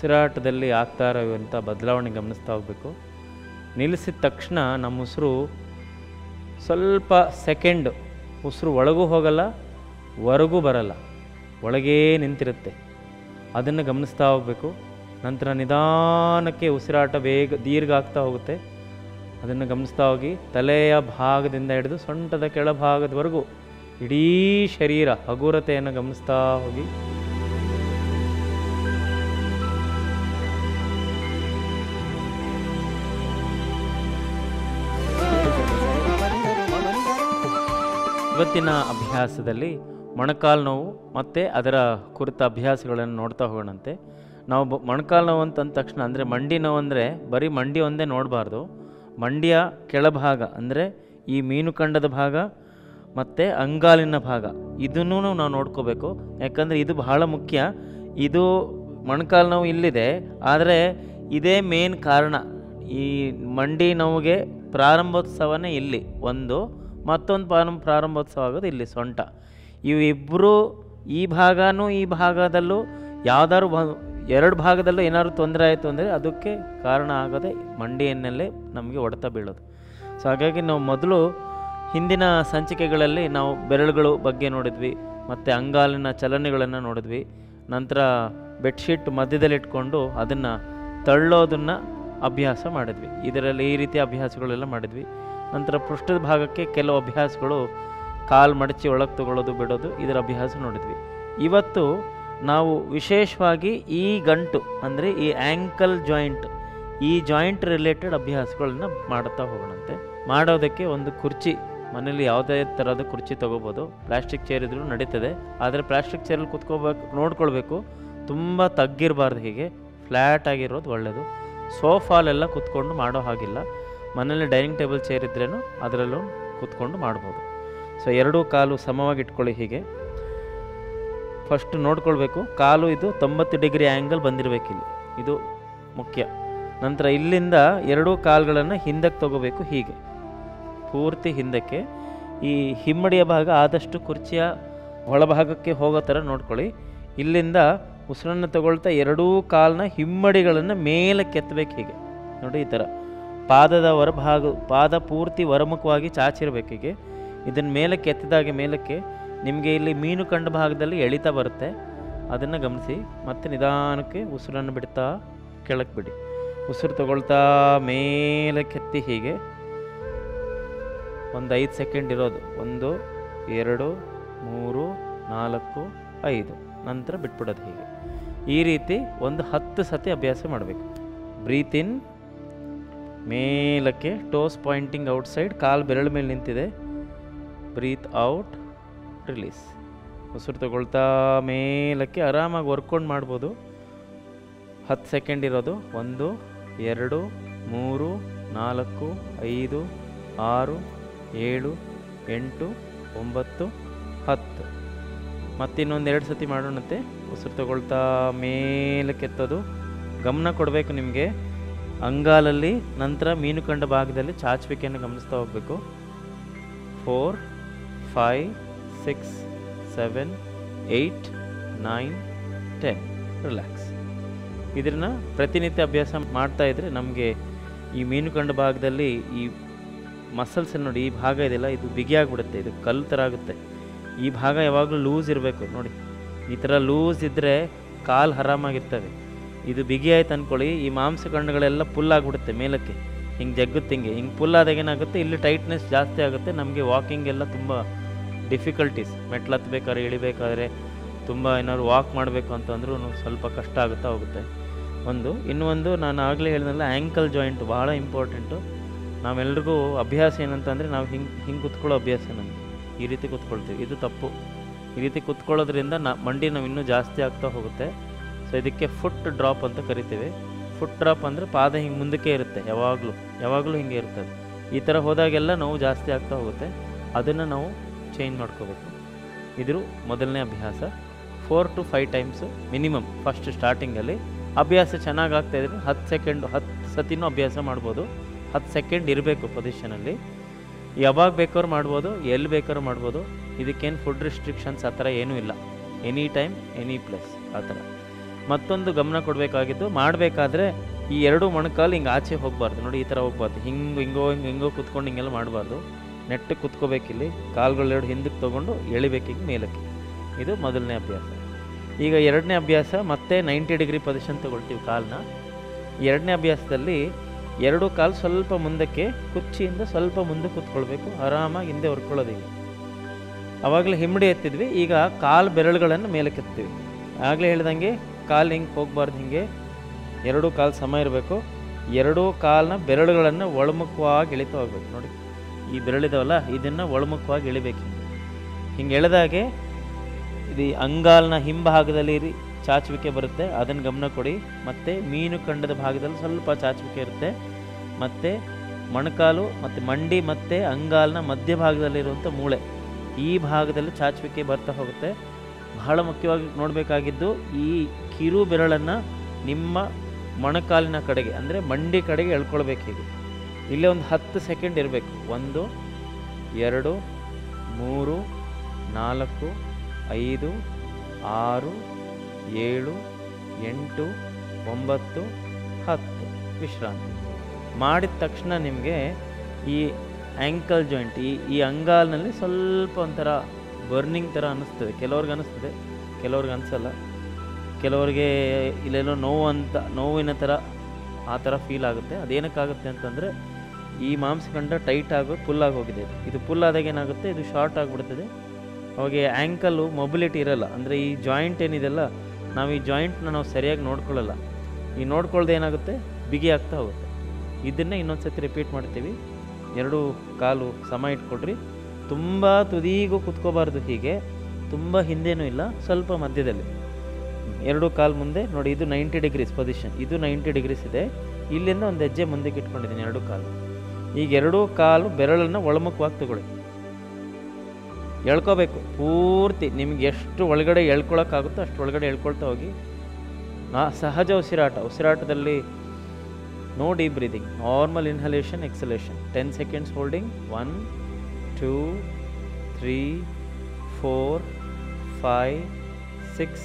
ಉಸಿರಾಟದಲ್ಲಿ ಆಗ್ತಾ ಇರುವಂಥ ಬದಲಾವಣೆ ಗಮನಿಸ್ತಾ ಹೋಗಬೇಕು. ನಿಲ್ಲಿಸಿದ ತಕ್ಷಣ ನಮ್ಮ ಉಸಿರು ಸ್ವಲ್ಪ ಸೆಕೆಂಡ್ ಉಸಿರು ಒಳಗೂ ಹೋಗಲ್ಲ, ಹೊರಗೂ ಬರಲ್ಲ, ಒಳಗೇ ನಿಂತಿರುತ್ತೆ. ಅದನ್ನು ಗಮನಿಸ್ತಾ ಹೋಗಬೇಕು. ನಂತರ ನಿಧಾನಕ್ಕೆ ಉಸಿರಾಟ ದೀರ್ಘ ಆಗ್ತಾ ಹೋಗುತ್ತೆ. ಅದನ್ನು ಗಮನಿಸ್ತಾ ಹೋಗಿ ತಲೆಯ ಭಾಗದಿಂದ ಹಿಡಿದು ಸೊಂಟದ ಕೆಳಭಾಗದವರೆಗೂ ಇಡೀ ಶರೀರ ಹಗುರತೆಯನ್ನು ಗಮನಿಸ್ತಾ ಹೋಗಿ ಇವತ್ತಿನ ಅಭ್ಯಾಸದಲ್ಲಿ ಮೊಣಕಾಲು ನೋವು ಮತ್ತು ಅದರ ಕುರಿತ ಅಭ್ಯಾಸಗಳನ್ನು ನೋಡ್ತಾ ಹೋಗೋಣಂತೆ. ನಾವು ಮೊಣಕಾಲು ನೋವು ಅಂತಂದ ತಕ್ಷಣ ಅಂದರೆ ಮಂಡಿ ನೋವು ಅಂದರೆ ಬರೀ ಮಂಡಿ ಒಂದೇ ನೋಡಬಾರ್ದು. ಮಂಡಿಯ ಕೆಳಭಾಗ ಅಂದರೆ ಈ ಮೀನುಕಂಡದ ಭಾಗ ಮತ್ತು ಅಂಗಾಲಿನ ಭಾಗ ಇದನ್ನೂ ನಾವು ನೋಡ್ಕೋಬೇಕು. ಯಾಕಂದರೆ ಇದು ಬಹಳ ಮುಖ್ಯ. ಇದು ಮೊಣಕಾಲು ನೋವು ಇಲ್ಲಿದೆ, ಆದರೆ ಇದೇ ಮೇನ್ ಕಾರಣ. ಈ ಮಂಡಿ ನೋವಿಗೆ ಪ್ರಾರಂಭೋತ್ಸವನೇ ಇಲ್ಲಿ ಒಂದು, ಮತ್ತೊಂದು ಪ್ರಾರಂಭೋತ್ಸವ ಆಗೋದು ಇಲ್ಲಿ ಸೊಂಟ. ಇವಿಬ್ಬರು ಈ ಭಾಗನೂ ಈ ಭಾಗದಲ್ಲೂ ಯಾವ್ದಾದ್ರು ಎರಡು ಭಾಗದಲ್ಲೂ ಏನಾದ್ರು ತೊಂದರೆ ಆಯಿತು ಅಂದರೆ ಅದಕ್ಕೆ ಕಾರಣ ಆಗೋದೇ ಮಂಡಿಯನ್ನಲ್ಲೇ ನಮಗೆ ಹೊಡೆತ ಬೀಳೋದು. ಸೊ ಹಾಗಾಗಿ ನಾವು ಮೊದಲು ಹಿಂದಿನ ಸಂಚಿಕೆಗಳಲ್ಲಿ ನಾವು ಬೆರಳುಗಳು ಬಗ್ಗೆ ನೋಡಿದ್ವಿ, ಮತ್ತು ಅಂಗಾಲಿನ ಚಲನೆಗಳನ್ನು ನೋಡಿದ್ವಿ. ನಂತರ ಬೆಡ್ಶೀಟ್ ಮಧ್ಯದಲ್ಲಿ ಇಟ್ಕೊಂಡು ಅದನ್ನು ತಳ್ಳೋದನ್ನು ಅಭ್ಯಾಸ ಮಾಡಿದ್ವಿ. ಇದರಲ್ಲಿ ಈ ರೀತಿಯ ಅಭ್ಯಾಸಗಳೆಲ್ಲ ಮಾಡಿದ್ವಿ. ನಂತರ ಪೃಷ್ಠದ ಭಾಗಕ್ಕೆ ಕೆಲವು ಅಭ್ಯಾಸಗಳು, ಕಾಲು ಮಡಚಿ ಒಳಗೆ ತಗೊಳ್ಳೋದು ಬಿಡೋದು, ಇದರ ಅಭ್ಯಾಸ ನೋಡಿದ್ವಿ. ಇವತ್ತು ನಾವು ವಿಶೇಷವಾಗಿ ಈ ಗಂಟು ಅಂದರೆ ಈ ಆ್ಯಂಕಲ್ ಜಾಯಿಂಟ್, ಈ ಜಾಯಿಂಟ್ ರಿಲೇಟೆಡ್ ಅಭ್ಯಾಸಗಳನ್ನ ಮಾಡುತ್ತಾ ಹೋಗೋಣಂತೆ. ಮಾಡೋದಕ್ಕೆ ಒಂದು ಕುರ್ಚಿ, ಮನೇಲಿ ಯಾವುದೇ ಥರದ ಕುರ್ಚಿ ತೊಗೋಬೋದು. ಪ್ಲಾಸ್ಟಿಕ್ ಚೇರ್ ಇದ್ರೂ ನಡೀತದೆ, ಆದರೆ ಪ್ಲಾಸ್ಟಿಕ್ ಚೇರಲ್ಲಿ ನೋಡ್ಕೊಳ್ಬೇಕು, ತುಂಬ ತಗ್ಗಿರಬಾರ್ದು, ಹೀಗೆ ಫ್ಲ್ಯಾಟ್ ಆಗಿರೋದು ಒಳ್ಳೆಯದು. ಸೋಫಾಲೆಲ್ಲ ಕೂತ್ಕೊಂಡು ಮಾಡೋ ಹಾಗಿಲ್ಲ. ಮನೇಲಿ ಡೈನಿಂಗ್ ಟೇಬಲ್ ಚೇರ್ ಇದ್ರೇನು ಅದರಲ್ಲೂ ಕೂತ್ಕೊಂಡು ಮಾಡ್ಬೋದು. ಸೊ ಎರಡೂ ಕಾಲು ಸಮವಾಗಿ ಇಟ್ಕೊಳ್ಳಿ. ಹೀಗೆ ಫಸ್ಟ್ ನೋಡ್ಕೊಳ್ಬೇಕು, ಕಾಲು ಇದು 90 ಡಿಗ್ರಿ ಆ್ಯಂಗಲ್ ಬಂದಿರಬೇಕಿಲ್ಲಿ, ಇದು ಮುಖ್ಯ. ನಂತರ ಇಲ್ಲಿಂದ ಎರಡೂ ಕಾಲುಗಳನ್ನು ಹಿಂದಕ್ಕೆ ತಗೋಬೇಕು, ಹೀಗೆ ಪೂರ್ತಿ ಹಿಂದಕ್ಕೆ. ಈ ಹಿಮ್ಮಡಿಯ ಭಾಗ ಆದಷ್ಟು ಕುರ್ಚಿಯ ಒಳಭಾಗಕ್ಕೆ ಹೋಗೋ ಥರ ನೋಡ್ಕೊಳ್ಳಿ. ಇಲ್ಲಿಂದ ಉಸಿರನ್ನು ತಗೊಳ್ತಾ ಎರಡೂ ಕಾಲನ್ನ ಹಿಮ್ಮಡಿಗಳನ್ನು ಮೇಲೆ ಕೆತ್ತಬೇಕು, ಹೀಗೆ ನೋಡಿ. ಈ ಥರ ಪಾದದ ಹೊರಭಾಗ, ಪಾದ ಪೂರ್ತಿ ಹೊರಮುಖವಾಗಿ ಚಾಚಿರಬೇಕು ಹೀಗೆ. ಇದನ್ನು ಮೇಲೆ ಕೆತ್ತಿದಾಗೆ ಮೇಲಕ್ಕೆ ನಿಮಗೆ ಇಲ್ಲಿ ಮೀನು ಕಂಡ ಭಾಗದಲ್ಲಿ ಎಳಿತಾ ಬರುತ್ತೆ, ಅದನ್ನು ಗಮನಿಸಿ. ಮತ್ತು ನಿಧಾನಕ್ಕೆ ಉಸಿರನ್ನು ಬಿಡ್ತಾ ಕೆಳಕ್ಕೆ ಬಿಡಿ. ಉಸಿರು ತಗೊಳ್ತಾ ಮೇಲೆ ಕೆತ್ತಿ ಹೀಗೆ ಒಂದು 5 ಸೆಕೆಂಡ್ ಇರೋದು. 1 2 3 4 5, ನಂತರ ಬಿಟ್ಬಿಡೋದು ಹೀಗೆ. ಈ ರೀತಿ ಒಂದು 10 ಸತಿ ಅಭ್ಯಾಸ ಮಾಡಬೇಕು. ಬ್ರೀತ್ ಇನ್, ಮೇಲಕ್ಕೆ, ಟೋಸ್ ಪಾಯಿಂಟಿಂಗ್ ಔಟ್ಸೈಡ್, ಕಾಲು ಬೆರಳು ಮೇಲೆ ನಿಂತಿದೆ. Breathe out, release. ಉಸಿರು ತಗೊಳ್ತಾ ಮೇಲಕ್ಕೆ ಆರಾಮಾಗಿ ವರ್ಕೌಟ್ ಮಾಡ್ಬೋದು. 10 ಸೆಕೆಂಡ್ ಇರೋದು. 1 2 3 4 5 6 7 8 9 10. ಮತ್ತಿನ್ನೊಂದು 2 ಸತಿ ಮಾಡೋಣಂತೆ. ಉಸಿರು ತಗೊಳ್ತಾ ಮೇಲೆ ಕೆತ್ತೋದು. ಗಮನ ಕೊಡಬೇಕು ನಿಮಗೆ ಅಂಗಾಲಲ್ಲಿ, ನಂತರ ಮೀನು ಕಂಡ ಭಾಗದಲ್ಲಿ ಚಾಚುವಿಕೆಯನ್ನು ಗಮನಿಸ್ತಾ ಹೋಗಬೇಕು. 4 5 6 7 8 9 10. ರಿಲ್ಯಾಕ್ಸ್. ಇದನ್ನು ಪ್ರತಿನಿತ್ಯ ಅಭ್ಯಾಸ ಮಾಡ್ತಾ ಇದ್ದರೆ ನಮಗೆ ಈ ಮೀನು ಕಂಡ ಭಾಗದಲ್ಲಿ ಈ ಮಸಲ್ಸ್ ನೋಡಿ, ಈ ಭಾಗ ಇದೆಯಲ್ಲ, ಇದು ಬಿಗಿಯಾಗಿಬಿಡುತ್ತೆ, ಇದು ಕಲ್ಲು ಥರ ಆಗುತ್ತೆ. ಈ ಭಾಗ ಯಾವಾಗಲೂ ಲೂಸ್ ಇರಬೇಕು ನೋಡಿ. ಈ ಥರ ಲೂಸ್ ಇದ್ದರೆ ಕಾಲು ಆರಾಮಾಗಿರ್ತವೆ. ಇದು ಬಿಗಿ ಆಯ್ತು ಅಂದ್ಕೊಳ್ಳಿ, ಈ ಮಾಂಸಖಂಡಗಳೆಲ್ಲ ಫುಲ್ ಆಗಿಬಿಡುತ್ತೆ ಮೇಲಕ್ಕೆ, ಹಿಂಗೆ ಜಗ್ಗುತ್ತೆ. ಹಿಂಗೆ ಫುಲ್ ಆದಾಗ ಏನಾಗುತ್ತೆ, ಇಲ್ಲಿ ಟೈಟ್ನೆಸ್ ಜಾಸ್ತಿ ಆಗುತ್ತೆ. ನಮಗೆ ವಾಕಿಂಗ್ ಎಲ್ಲ ತುಂಬ ಡಿಫಿಕಲ್ಟೀಸ್, ಮೆಟ್ಲು ಹತ್ತಬೇಕಾದ್ರೆ, ಇಳಿಬೇಕಾದ್ರೆ, ತುಂಬ ಏನಾದ್ರು ವಾಕ್ ಮಾಡಬೇಕು ಅಂತಂದ್ರೂ ಸ್ವಲ್ಪ ಕಷ್ಟ ಆಗುತ್ತಾ ಹೋಗುತ್ತೆ. ಇನ್ನೊಂದು ನಾನು ಆಗಲೇ ಹೇಳಿದ್ನಲ್ಲ, ಆ್ಯಂಕಲ್ ಜಾಯಿಂಟ್ ಭಾಳ ಇಂಪಾರ್ಟೆಂಟು. ನಾವೆಲ್ರಿಗೂ ಅಭ್ಯಾಸ ಏನಂತಂದರೆ ನಾವು ಹಿಂಗೆ ಕೂತ್ಕೊಳ್ಳೋ ಅಭ್ಯಾಸ ನಮಗೆ. ಈ ರೀತಿ ಕೂತ್ಕೊಳ್ತೀವಿ, ಇದು ತಪ್ಪು. ಈ ರೀತಿ ಕೂತ್ಕೊಳ್ಳೋದ್ರಿಂದ ಮಂಡಿ ನಾವು ಇನ್ನೂ ಜಾಸ್ತಿ ಆಗ್ತಾ ಹೋಗುತ್ತೆ. ಸೊ ಇದಕ್ಕೆ ಫುಟ್ ಡ್ರಾಪ್ ಅಂತ ಕರಿತೀವಿ. ಫುಟ್ ಡ್ರಾಪ್ ಅಂದರೆ ಪಾದ ಹಿಂಗೆ ಮುಂದಕ್ಕೆ ಇರುತ್ತೆ, ಯಾವಾಗಲೂ ಹಿಂಗೆ ಇರ್ತದೆ. ಈ ಥರ ಹೋದಾಗೆಲ್ಲ ನೋವು ಜಾಸ್ತಿ ಆಗ್ತಾ ಹೋಗುತ್ತೆ. ಅದನ್ನು ನಾವು ಚೇಂಜ್ ಮಾಡ್ಕೋಬೇಕು. ಇದ್ರ ಮೊದಲನೇ ಅಭ್ಯಾಸ. 4 to 5 ಟೈಮ್ಸು ಮಿನಿಮಮ್ ಫಸ್ಟ್ ಸ್ಟಾರ್ಟಿಂಗಲ್ಲಿ. ಅಭ್ಯಾಸ ಚೆನ್ನಾಗಿ ಆಗ್ತಾಯಿದ್ರೆ 10 ಸತಿನೂ ಅಭ್ಯಾಸ ಮಾಡ್ಬೋದು. 10 ಸೆಕೆಂಡ್ ಇರಬೇಕು ಪೊಸಿಷನಲ್ಲಿ. ಯಾವಾಗ ಬೇಕಾದ್ರೂ ಮಾಡ್ಬೋದು, ಎಲ್ಲಿ ಬೇಕಾದ್ರೂ ಮಾಡ್ಬೋದು. ಇದಕ್ಕೇನು ಫುಡ್ ರಿಸ್ಟ್ರಿಕ್ಷನ್ಸ್ ಆ ಥರ ಏನೂ ಇಲ್ಲ. ಎನಿ ಟೈಮ್ ಎನಿ ಪ್ಲೇಸ್ ಆ ಥರ. ಮತ್ತೊಂದು ಗಮನ ಕೊಡಬೇಕಾಗಿದ್ದು, ಮಾಡಬೇಕಾದ್ರೆ ಈ ಎರಡು ಮೊಣಕಾಲು ಹಿಂಗೆ ಆಚೆ ಹೋಗಬಾರ್ದು. ನೋಡಿ, ಈ ಥರ ಹೋಗ್ಬಾರ್ದು. ಹಿಂಗೋ ಕೂತ್ಕೊಂಡು ಹಿಂಗೆಲ್ಲ ಮಾಡಬಾರ್ದು. ನೆಟ್ಟಗೆ ಕುತ್ಕೋಬೇಕಿಲ್ಲಿ. ಕಾಲುಗಳೆರಡು ಹಿಂದಕ್ಕೆ ತೊಗೊಂಡು ಎಳಿಬೇಕೀಗ ಮೇಲಕ್ಕೆ. ಇದು ಮೊದಲನೇ ಅಭ್ಯಾಸ. ಈಗ ಎರಡನೇ ಅಭ್ಯಾಸ ಮತ್ತೆ 90 ಡಿಗ್ರಿ ಪೊಸಿಷನ್ ತೊಗೊಳ್ತೀವಿ ಕಾಲನ್ನ. ಎರಡನೇ ಅಭ್ಯಾಸದಲ್ಲಿ ಎರಡು ಕಾಲು ಸ್ವಲ್ಪ ಮುಂದಕ್ಕೆ, ಕುರ್ಚಿಯಿಂದ ಸ್ವಲ್ಪ ಮುಂದೆ ಕೂತ್ಕೊಳ್ಬೇಕು. ಆರಾಮಾಗಿ ಹಿಂದೆ ಹೊರ್ಕೊಳ್ಳೋದೀಗ. ಆವಾಗಲೇ ಹಿಮ್ಮಡಿ ಎತ್ತಿದ್ವಿ, ಈಗ ಕಾಲು ಬೆರಳುಗಳನ್ನು ಮೇಲಕ್ಕೆ ಎತ್ತೀವಿ. ಆಗಲೇ ಹೇಳ್ದಂಗೆ ಕಾಲು ಹಿಂಗೆ ಹೋಗಬಾರ್ದು, ಹಿಂಗೆ ಎರಡೂ ಕಾಲು ಸಮ ಇರಬೇಕು. ಎರಡೂ ಕಾಲಿನ ಬೆರಳುಗಳನ್ನು ಒಳಮುಖವಾಗಿ ಎಳಿತಾ ಹೋಗ್ಬೇಕು. ನೋಡಿ, ಈ ಬೆರಳಿದಾವಲ್ಲ, ಇದನ್ನು ಒಳಮುಖವಾಗಿ ಎಳಿಬೇಕು. ಹಿಂಗೆ ಎಳೆದಾಗೆ ಇದು ಅಂಗಾಲಿನ ಹಿಂಭಾಗದಲ್ಲಿ ಚಾಚುವಿಕೆ ಬರುತ್ತೆ, ಅದನ್ನು ಗಮನ ಕೊಡಿ. ಮತ್ತು ಮೀನು ಖಂಡದ ಭಾಗದಲ್ಲಿ ಸ್ವಲ್ಪ ಚಾಚುವಿಕೆ ಇರುತ್ತೆ. ಮತ್ತು ಮೊಣಕಾಲು ಮತ್ತು ಮಂಡಿ ಮತ್ತು ಅಂಗಾಲಿನ ಮಧ್ಯಭಾಗದಲ್ಲಿರುವಂಥ ಮೂಳೆ, ಈ ಭಾಗದಲ್ಲಿ ಚಾಚುವಿಕೆ ಬರ್ತಾ ಹೋಗುತ್ತೆ. ಬಹಳ ಮುಖ್ಯವಾಗಿ ನೋಡಬೇಕಾಗಿದ್ದು, ಈ ಕಿರು ಬೆರಳನ್ನು ನಿಮ್ಮ ಮೊಣಕಾಲಿನ ಕಡೆಗೆ ಅಂದರೆ ಮಂಡಿ ಕಡೆಗೆ ಎಳ್ಕೊಳ್ಬೇಕು. ಹೀಗೆ ಇಲ್ಲೇ ಒಂದು 10 ಸೆಕೆಂಡ್ ಇರಬೇಕು. 1 2 3 4 5 6 7 8 9 10 ವಿಶ್ರಾಂತಿ ಮಾಡಿದ ತಕ್ಷಣ ನಿಮಗೆ ಈ ಆ್ಯಂಕಲ್ ಜಾಯಿಂಟ್, ಈ ಅಂಗಾಲಿನಲ್ಲಿ ಸ್ವಲ್ಪ ಒಂಥರ ಬರ್ನಿಂಗ್ ಥರ ಅನ್ನಿಸ್ತದೆ. ಕೆಲವ್ರಿಗೆ ಅನ್ನಿಸ್ತದೆ, ಕೆಲವ್ರಿಗೆ ಅನಿಸಲ್ಲ. ಕೆಲವರಿಗೆ ಇಲ್ಲೆಲ್ಲೋ ನೋವಿನ ಥರ ಆ ಥರ ಫೀಲ್ ಆಗುತ್ತೆ. ಅದೇನಕ್ಕಾಗುತ್ತೆ ಅಂತಂದರೆ, ಈ ಮಾಂಸಖಂಡ ಟೈಟ್ ಆಗಿ ಫುಲ್ಲಾಗಿ ಹೋಗಿದೆ. ಇದು ಫುಲ್ ಆದಾಗ ಏನಾಗುತ್ತೆ, ಇದು ಶಾರ್ಟ್ ಆಗಿಬಿಡ್ತದೆ. ಅವಾಗ ಆ್ಯಂಕಲ್ಲು ಮೊಬಿಲಿಟಿ ಇರೋಲ್ಲ. ಅಂದರೆ ಈ ಜಾಯಿಂಟ್ ಏನಿದೆಲ್ಲ, ನಾವು ಈ ಜಾಯಿಂಟ್ನ ನಾವು ಸರಿಯಾಗಿ ನೋಡ್ಕೊಳ್ಳಲ್ಲ. ಈ ನೋಡ್ಕೊಳ್ದೆ ಏನಾಗುತ್ತೆ, ಬಿಗಿ ಆಗ್ತಾ ಹೋಗುತ್ತೆ. ಇದನ್ನೇ ಇನ್ನೊಂದು ಸತಿ ರಿಪೀಟ್ ಮಾಡ್ತೀವಿ. ಎರಡು ಕಾಲು ಸಮ ಇಟ್ಕೊಳ್ರಿ. ತುಂಬ ತುದಿಗೂ ಕುತ್ಕೋಬಾರ್ದು, ಹೀಗೆ ತುಂಬ ಹಿಂದೇನೂ ಇಲ್ಲ, ಸ್ವಲ್ಪ ಮಧ್ಯದಲ್ಲಿ. ಎರಡು ಕಾಲು ಮುಂದೆ ನೋಡಿ, ಇದು 90 ಡಿಗ್ರೀಸ್ ಪೊಸಿಷನ್, ಇದು 90 ಡಿಗ್ರೀಸ್ ಇದೆ. ಇಲ್ಲಿಂದ ಒಂದು ಹೆಜ್ಜೆ ಮುಂದಕ್ಕೆ ಇಟ್ಕೊಂಡಿದ್ದೀನಿ ಎರಡು ಕಾಲು. ಈಗ ಎರಡೂ ಕಾಲು ಬೆರಳನ್ನು ಒಳಮುಖವಾಗಿ ತಗೊಳ್ಳಿ. ಎಳ್ಕೋಬೇಕು ಪೂರ್ತಿ. ನಿಮ್ಗೆ ಎಷ್ಟು ಒಳಗಡೆ ಎಳ್ಕೊಳಕ್ಕಾಗುತ್ತೋ ಅಷ್ಟು ಒಳಗಡೆ ಎಳ್ಕೊಳ್ತಾ ಹೋಗಿ. ಸಹಜ ಉಸಿರಾಟದಲ್ಲಿ no deep breathing, normal inhalation, exhalation. 10 seconds holding. 1 2 3 4 5 6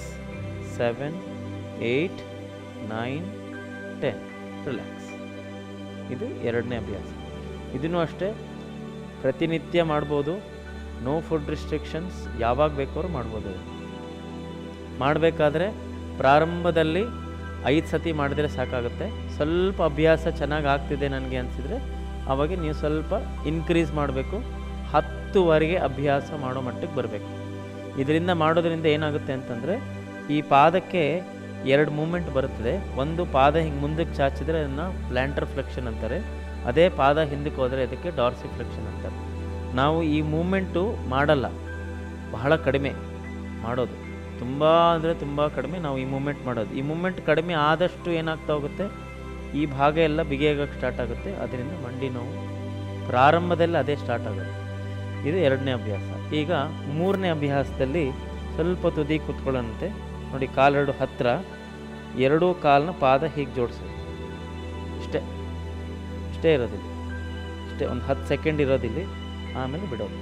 7 8 9 10. Relax. ಇದು ಎರಡನೇ ಅಭ್ಯಾಸ. ಇದನ್ನು ಅಷ್ಟೇ ಪ್ರತಿನಿತ್ಯ ಮಾಡ್ಬೋದು. ನೋ ಫುಡ್ ರಿಸ್ಟ್ರಿಕ್ಷನ್ಸ್, ಯಾವಾಗ ಬೇಕಾದ್ರೂ ಮಾಡ್ಬೋದು. ಮಾಡಬೇಕಾದ್ರೆ ಪ್ರಾರಂಭದಲ್ಲಿ 5 ಸತಿ ಮಾಡಿದ್ರೆ ಸಾಕಾಗುತ್ತೆ. ಸ್ವಲ್ಪ ಅಭ್ಯಾಸ ಚೆನ್ನಾಗಿ ಆಗ್ತಿದೆ ನನಗೆ ಅನಿಸಿದರೆ ಆವಾಗ ನೀವು ಸ್ವಲ್ಪ ಇನ್ಕ್ರೀಸ್ ಮಾಡಬೇಕು. 10ವರೆಗೆ ಅಭ್ಯಾಸ ಮಾಡೋ ಮಟ್ಟಕ್ಕೆ ಬರಬೇಕು. ಇದರಿಂದ ಮಾಡೋದ್ರಿಂದ ಏನಾಗುತ್ತೆ ಅಂತಂದರೆ, ಈ ಪಾದಕ್ಕೆ 2 ಮೂಮೆಂಟ್ ಬರುತ್ತದೆ. ಒಂದು ಪಾದ ಹಿಂಗೆ ಮುಂದಕ್ಕೆ ಚಾಚಿದರೆ ಅದನ್ನು ಪ್ಲ್ಯಾಂಟರ್ ಫ್ಲೆಕ್ಷನ್ ಅಂತಾರೆ. ಅದೇ ಪಾದ ಹಿಂದಕ್ಕೆ ಹೋದರೆ ಅದಕ್ಕೆ ಡಾರ್ಸಿ ಫ್ಲೆಕ್ಷನ್ ಅಂತಾರೆ. ನಾವು ಈ ಮೂಮೆಂಟು ಮಾಡಲ್ಲ, ಬಹಳ ಕಡಿಮೆ ಮಾಡೋದು, ತುಂಬ ಅಂದರೆ ತುಂಬ ಕಡಿಮೆ ನಾವು ಈ ಮೂಮೆಂಟ್ ಮಾಡೋದು. ಈ ಮೂಮೆಂಟ್ ಕಡಿಮೆ ಆದಷ್ಟು ಏನಾಗ್ತಾ ಹೋಗುತ್ತೆ, ಈ ಭಾಗ ಎಲ್ಲ ಬಿಗಿಯಾಗಕ್ಕೆ ಸ್ಟಾರ್ಟ್ ಆಗುತ್ತೆ. ಅದರಿಂದ ಮಂಡಿ ನೋವು ಪ್ರಾರಂಭದಲ್ಲಿ ಅದೇ ಸ್ಟಾರ್ಟ್ ಆಗುತ್ತೆ. ಇದು ಎರಡನೇ ಅಭ್ಯಾಸ. ಈಗ ಮೂರನೇ ಅಭ್ಯಾಸದಲ್ಲಿ ಸ್ವಲ್ಪ ತುದಿ ಕೂತ್ಕೊಳ್ಳೋಣಂತೆ. ನೋಡಿ, ಕಾಲೆರಡು ಹತ್ತಿರ, ಎರಡೂ ಕಾಲನ್ನ ಪಾದ ಹೀಗೆ ಜೋಡಿಸೋದು. ಇಷ್ಟೇ ಇರೋದಿಲ್ಲ, ಇಷ್ಟೇ ಒಂದು 10 ಸೆಕೆಂಡ್ ಇರೋದಿಲ್ಲ, ಆಮೇಲೆ ಬಿಡೋದು.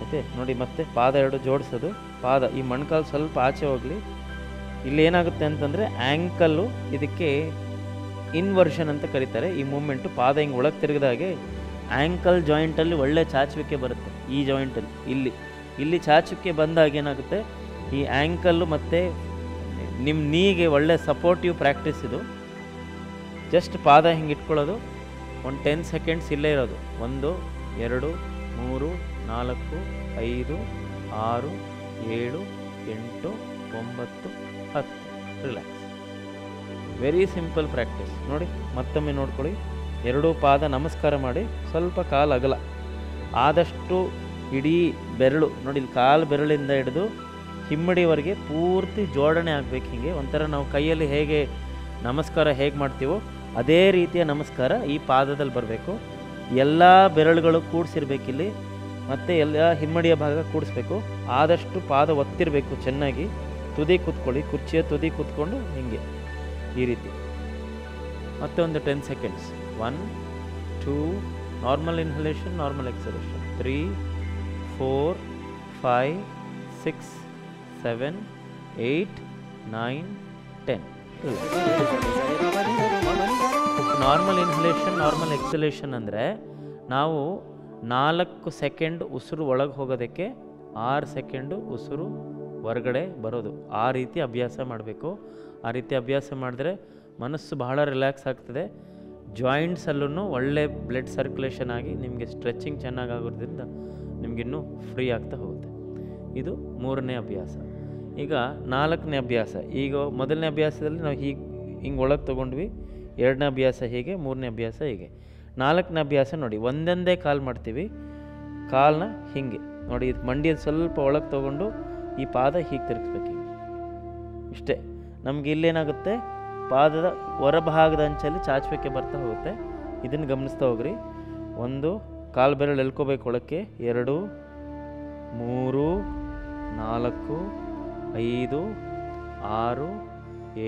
ಆಯ್ತೆ ನೋಡಿ, ಮತ್ತೆ ಪಾದ ಎರಡು ಜೋಡಿಸೋದು. ಪಾದ ಈ ಮೊಣಕಾಲು ಸ್ವಲ್ಪ ಆಚೆ ಹೋಗಲಿ. ಇಲ್ಲಿ ಏನಾಗುತ್ತೆ ಅಂತಂದರೆ, ಆ್ಯಂಕಲ್ಲು ಇದಕ್ಕೆ ಇನ್ವರ್ಷನ್ ಅಂತ ಕರೀತಾರೆ. ಈ ಮೂಮೆಂಟು ಪಾದ ಹಿಂಗೆ ಒಳಗೆ ತಿರುಗಿದಾಗೆ ಆ್ಯಂಕಲ್ ಜಾಯಿಂಟಲ್ಲಿ ಒಳ್ಳೆ ಚಾಚುವಿಕೆ ಬರುತ್ತೆ. ಈ ಜಾಯಿಂಟಲ್ಲಿ ಇಲ್ಲಿ ಚಾಚುವಿಕೆ ಬಂದಾಗ ಏನಾಗುತ್ತೆ, ಈ ಆ್ಯಂಕಲ್ಲು ಮತ್ತು ನಿಮ್ಮ ನೀಗೆ ಒಳ್ಳೆ ಸಪೋರ್ಟಿವ್ ಪ್ರಾಕ್ಟೀಸ್ ಇದು. ಜಸ್ಟ್ ಪಾದ ಹಿಂಗೆ ಇಟ್ಕೊಳ್ಳೋದು. ಒಂದು 10 ಸೆಕೆಂಡ್ಸ್ ಇಲ್ಲೇ ಇರೋದು. 1 2 3 4 5 6 7 8 9 10. ರಿಲ್ಯಾಕ್ಸ್. Very simple practice. ನೋಡಿ, ಮತ್ತೊಮ್ಮೆ ನೋಡ್ಕೊಳ್ಳಿ. ಎರಡೂ ಪಾದ ನಮಸ್ಕಾರ ಮಾಡಿ, ಸ್ವಲ್ಪ ಕಾಲು ಅಗಲ ಆದಷ್ಟು ಇಡೀ ಬೆರಳು ನೋಡಿ, ಇಲ್ಲಿ ಕಾಲು ಬೆರಳಿಂದ ಹಿಡಿದು ಹಿಮ್ಮಡಿವರೆಗೆ ಪೂರ್ತಿ ಜೋಡಣೆ ಆಗಬೇಕು. ಹೀಗೆ ಒಂಥರ ನಾವು ಕೈಯಲ್ಲಿ ಹೇಗೆ ನಮಸ್ಕಾರ ಹೇಗೆ ಮಾಡ್ತೀವೋ ಅದೇ ರೀತಿಯ ನಮಸ್ಕಾರ ಈ ಪಾದದಲ್ಲಿ ಬರಬೇಕು. ಎಲ್ಲ ಬೆರಳುಗಳು ಕೂಡಿಸಿರ್ಬೇಕಿಲ್ಲಿ, ಮತ್ತು ಎಲ್ಲ ಹಿಮ್ಮಡಿಯ ಭಾಗ ಕೂಡಿಸ್ಬೇಕು. ಆದಷ್ಟು ಪಾದ ಒತ್ತಿರಬೇಕು ಚೆನ್ನಾಗಿ. ತುದಿ ಕೂತ್ಕೊಳ್ಳಿ, ಕುರ್ಚಿಯ ತುದಿ ಕೂತ್ಕೊಂಡು ಹೀಗೆ ಈ ರೀತಿ. ಮತ್ತೆ ಒಂದು 10 seconds. 1 2 normal inhalation, normal ಎಕ್ಸಲೇಷನ್. 3 4 5 6 7 8 9, 10. Normal inhalation, normal ಎಕ್ಸಲೇಷನ್ ಅಂದರೆ ನಾವು 4 ಸೆಕೆಂಡ್ ಉಸಿರು ಒಳಗೆ ಹೋಗೋದಕ್ಕೆ 6 ಸೆಕೆಂಡು ಉಸಿರು ಹೊರಗಡೆ ಬರೋದು. ಆ ರೀತಿ ಅಭ್ಯಾಸ ಮಾಡಬೇಕು. ಆ ರೀತಿ ಅಭ್ಯಾಸ ಮಾಡಿದ್ರೆ ಮನಸ್ಸು ಬಹಳ ರಿಲ್ಯಾಕ್ಸ್ ಆಗ್ತದೆ. ಜಾಯಿಂಟ್ಸಲ್ಲೂ ಒಳ್ಳೆ ಬ್ಲಡ್ ಸರ್ಕ್ಯುಲೇಷನ್ ಆಗಿ ನಿಮಗೆ ಸ್ಟ್ರೆಚಿಂಗ್ ಚೆನ್ನಾಗಾಗೋದ್ರಿಂದ ನಿಮಗಿನ್ನೂ ಫ್ರೀ ಆಗ್ತಾ ಹೋಗುತ್ತೆ. ಇದು 3ನೇ ಅಭ್ಯಾಸ. ಈಗ 4ನೇ ಅಭ್ಯಾಸ. ಈಗ ಮೊದಲನೇ ಅಭ್ಯಾಸದಲ್ಲಿ ನಾವು ಹಿಂಗೆ ಒಳಗೆ ತೊಗೊಂಡ್ವಿ, 2ನೇ ಅಭ್ಯಾಸ ಹೀಗೆ, 3ನೇ ಅಭ್ಯಾಸ ಹೀಗೆ. 4ನೇ ಅಭ್ಯಾಸ ನೋಡಿ, ಒಂದೊಂದೇ ಕಾಲು ಮಾಡ್ತೀವಿ. ಕಾಲನ್ನ ಹೀಗೆ ನೋಡಿ, ಮಂಡಿಯಲ್ಲಿ ಸ್ವಲ್ಪ ಒಳಗೆ ತೊಗೊಂಡು ಈ ಪಾದ ಹೀಗೆ ತಿರುಗಿಸ್ಬೇಕು. ಇಷ್ಟೇ. ನಮಗೆ ಇಲ್ಲೇನಾಗುತ್ತೆ, ಪಾದದ ಹೊರಭಾಗದ ಅಂಚಲ್ಲಿ ಚಾಚುವಿಕೆ ಬರ್ತಾ ಹೋಗುತ್ತೆ. ಇದನ್ನು ಗಮನಿಸ್ತಾ ಹೋಗ್ರಿ. 1 ಕಾಲು ಬೆರಳು ಎಳ್ಕೋಬೇಕು ಒಳಕ್ಕೆ, 2, 3, 4, 5, 6,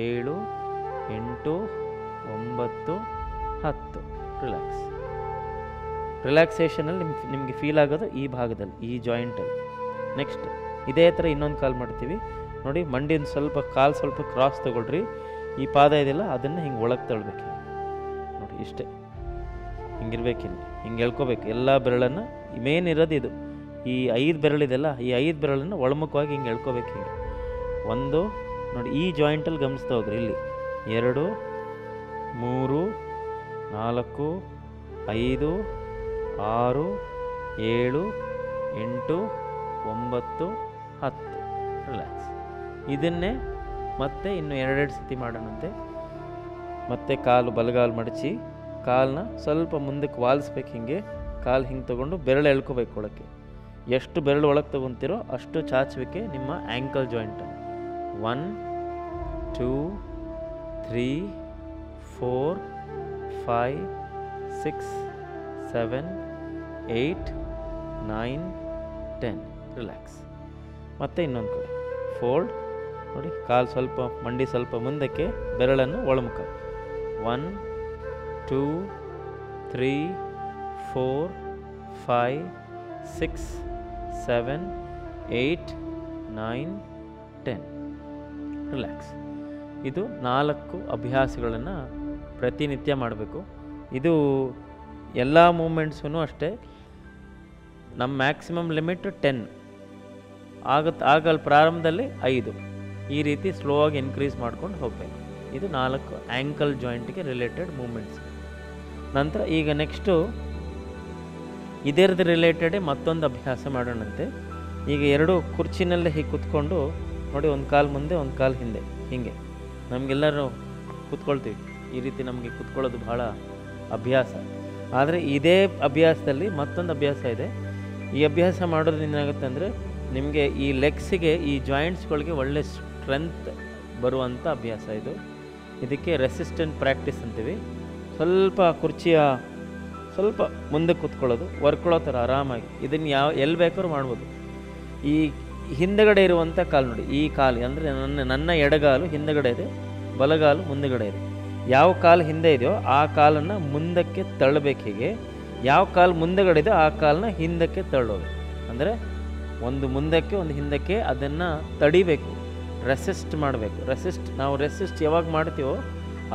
7, 8, 9, 10. ರಿಲ್ಯಾಕ್ಸ್. ರಿಲ್ಯಾಕ್ಸೇಷನಲ್ಲಿ ನಿಮಗೆ ಫೀಲ್ ಆಗೋದು ಈ ಭಾಗದಲ್ಲಿ, ಈ ಜಾಯಿಂಟಲ್ಲಿ. ನೆಕ್ಸ್ಟ್ ಇದೇ ಥರ ಇನ್ನೊಂದು ಕಾಲು ಮಾಡ್ತೀವಿ ನೋಡಿ. ಮಂಡಿನ ಕಾಲು ಸ್ವಲ್ಪ ಕ್ರಾಸ್ ತೊಗೊಳ್ರಿ. ಈ ಪಾದ ಇದೆಯಲ್ಲ ಅದನ್ನು ಹಿಂಗೆ ಒಳಗೆ ತಳ್ಬೇಕು ನೋಡಿ. ಇಷ್ಟೇ. ಹಿಂಗಿರ್ಬೇಕಿಲ್ಲ, ಹಿಂಗೆ ಎಳ್ಕೋಬೇಕು ಎಲ್ಲ ಬೆರಳನ್ನು. ಮೇನ್ ಇರೋದು ಇದು. ಈ 5 ಬೆರಳಿದೆಲ್ಲ, ಈ 5 ಬೆರಳನ್ನು ಒಳಮುಖವಾಗಿ ಹಿಂಗೆ ಎಳ್ಕೋಬೇಕು. ಹಿಂಗೆ 1 ನೋಡಿ, ಈ ಜಾಯಿಂಟಲ್ಲಿ ಗಮನಿಸ್ತಾ ಹೋಗ್ರಿ. ಇಲ್ಲಿ 2, 3, 4, 5, 6, 7, 8, 9, 10. ರಿಲ್ಯಾಕ್ಸ್. ಇದನ್ನೇ ಮತ್ತೆ ಇನ್ನು 2 ಸತಿ ಮಾಡೋಣಂತೆ. ಮತ್ತೆ ಕಾಲು ಬಲಗಾಲು ಮಡಚಿ ಕಾಲನ್ನ ಸ್ವಲ್ಪ ಮುಂದಕ್ಕೆ ವಾಲಿಸ್ಬೇಕು. ಹಿಂಗೆ ಕಾಲು ಹಿಂಗೆ ತೊಗೊಂಡು ಬೆರಳು ಎಳ್ಕೋಬೇಕು ಒಳಕ್ಕೆ. ಎಷ್ಟು ಬೆರಳು ಒಳಗೆ ತೊಗೊತೀರೋ ಅಷ್ಟು ಚಾಚುವಿಕೆ ನಿಮ್ಮ ಆ್ಯಂಕಲ್ ಜಾಯಿಂಟಲ್ಲಿ. 1, 2, 3, 4, 5, 6, 7, 8, 9, 10. ರಿಲ್ಯಾಕ್ಸ್. ಮತ್ತೆ ಇನ್ನೊಂದು ಕಡೆ ಫೋಲ್ಡ್ ನೋಡಿ. ಕಾಲು ಸ್ವಲ್ಪ, ಮಂಡಿ ಸ್ವಲ್ಪ ಮುಂದಕ್ಕೆ, ಬೆರಳನ್ನು ಒಳಮುಖ. 1, 2, 3, 4, 5, 6, 7, 8, 9, 10. ರಿಲ್ಯಾಕ್ಸ್. ಇದು 4 ಅಭ್ಯಾಸಗಳನ್ನು ಪ್ರತಿನಿತ್ಯ ಮಾಡಬೇಕು. ಇದು ಎಲ್ಲ ಮೂಮೆಂಟ್ಸೂ ಅಷ್ಟೇ. ನಮ್ಮ ಮ್ಯಾಕ್ಸಿಮಮ್ ಲಿಮಿಟ್ 10 ಆಗಲ್ಲಿ ಪ್ರಾರಂಭದಲ್ಲಿ 5. ಈ ರೀತಿ ಸ್ಲೋ ಆಗಿ ಇನ್ಕ್ರೀಸ್ ಮಾಡ್ಕೊಂಡು ಹೋಗಬೇಕು. ಇದು 4 ಆ್ಯಂಕಲ್ ಜಾಯಿಂಟ್ಗೆ ರಿಲೇಟೆಡ್ ಮೂಮೆಂಟ್ಸ್. ನಂತರ ಈಗ ನೆಕ್ಸ್ಟು ಇದರದ್ದು ರಿಲೇಟೆಡೇ ಮತ್ತೊಂದು ಅಭ್ಯಾಸ ಮಾಡೋಣಂತೆ. ಈಗ 2 ಕುರ್ಚಿನಲ್ಲೇ ಹೀಗೆ ಕೂತ್ಕೊಂಡು ನೋಡಿ, ಒಂದು ಕಾಲು ಮುಂದೆ ಒಂದು ಕಾಲು ಹಿಂದೆ, ಹೀಗೆ ನಮಗೆಲ್ಲರೂ ಕೂತ್ಕೊಳ್ತೀವಿ. ಈ ರೀತಿ ನಮಗೆ ಕೂತ್ಕೊಳ್ಳೋದು ಭಾಳ ಅಭ್ಯಾಸ. ಆದರೆ ಇದೇ ಅಭ್ಯಾಸದಲ್ಲಿ ಮತ್ತೊಂದು ಅಭ್ಯಾಸ ಇದೆ. ಈ ಅಭ್ಯಾಸ ಮಾಡೋದ್ರಿಂದ ಏನಾಗುತ್ತೆ ಅಂದರೆ ನಿಮಗೆ ಈ ಲೆಗ್ಸಿಗೆ, ಈ ಜಾಯಿಂಟ್ಸ್ಗಳಿಗೆ ಒಳ್ಳೆ ಸ್ಟ್ರೆಂತ್ ಬರುವಂಥ ಅಭ್ಯಾಸ ಇದು. ಇದಕ್ಕೆ ರೆಸಿಸ್ಟೆಂಟ್ ಪ್ರಾಕ್ಟೀಸ್ ಅಂತೀವಿ. ಸ್ವಲ್ಪ ಕುರ್ಚಿಯ ಸ್ವಲ್ಪ ಮುಂದೆ ಕೂತ್ಕೊಳ್ಳೋದು, ವರ್ಕೊಳ್ಳೋ ಥರ ಆರಾಮಾಗಿ. ಇದನ್ನು ಎಲ್ಲಿ ಬೇಕಾದ್ರೂ ಮಾಡ್ಬೋದು. ಈ ಹಿಂದಗಡೆ ಇರುವಂಥ ಕಾಲು ನೋಡಿ, ಈ ಕಾಲು ಅಂದರೆ ನನ್ನ ಎಡಗಾಲು ಹಿಂದಗಡೆ ಇದೆ, ಬಲಗಾಲು ಮುಂದಗಡೆ ಇದೆ. ಯಾವ ಕಾಲು ಹಿಂದೆ ಇದೆಯೋ ಆ ಕಾಲನ್ನು ಮುಂದಕ್ಕೆ ತಳ್ಳಬೇಕು. ಹೀಗೆ ಯಾವ ಕಾಲು ಮುಂದಗಡೆ ಇದೆಯೋ ಆ ಕಾಲನ್ನ ಹಿಂದಕ್ಕೆ ತಳ್ಳೋದು. ಅಂದರೆ ಒಂದು ಮುಂದಕ್ಕೆ ಒಂದು ಹಿಂದಕ್ಕೆ ಅದನ್ನು ತಡಿಬೇಕು, ರೆಸಿಸ್ಟ್ ಮಾಡಬೇಕು. ನಾವು ರೆಸಿಸ್ಟ್ ಯಾವಾಗ ಮಾಡ್ತೀವೋ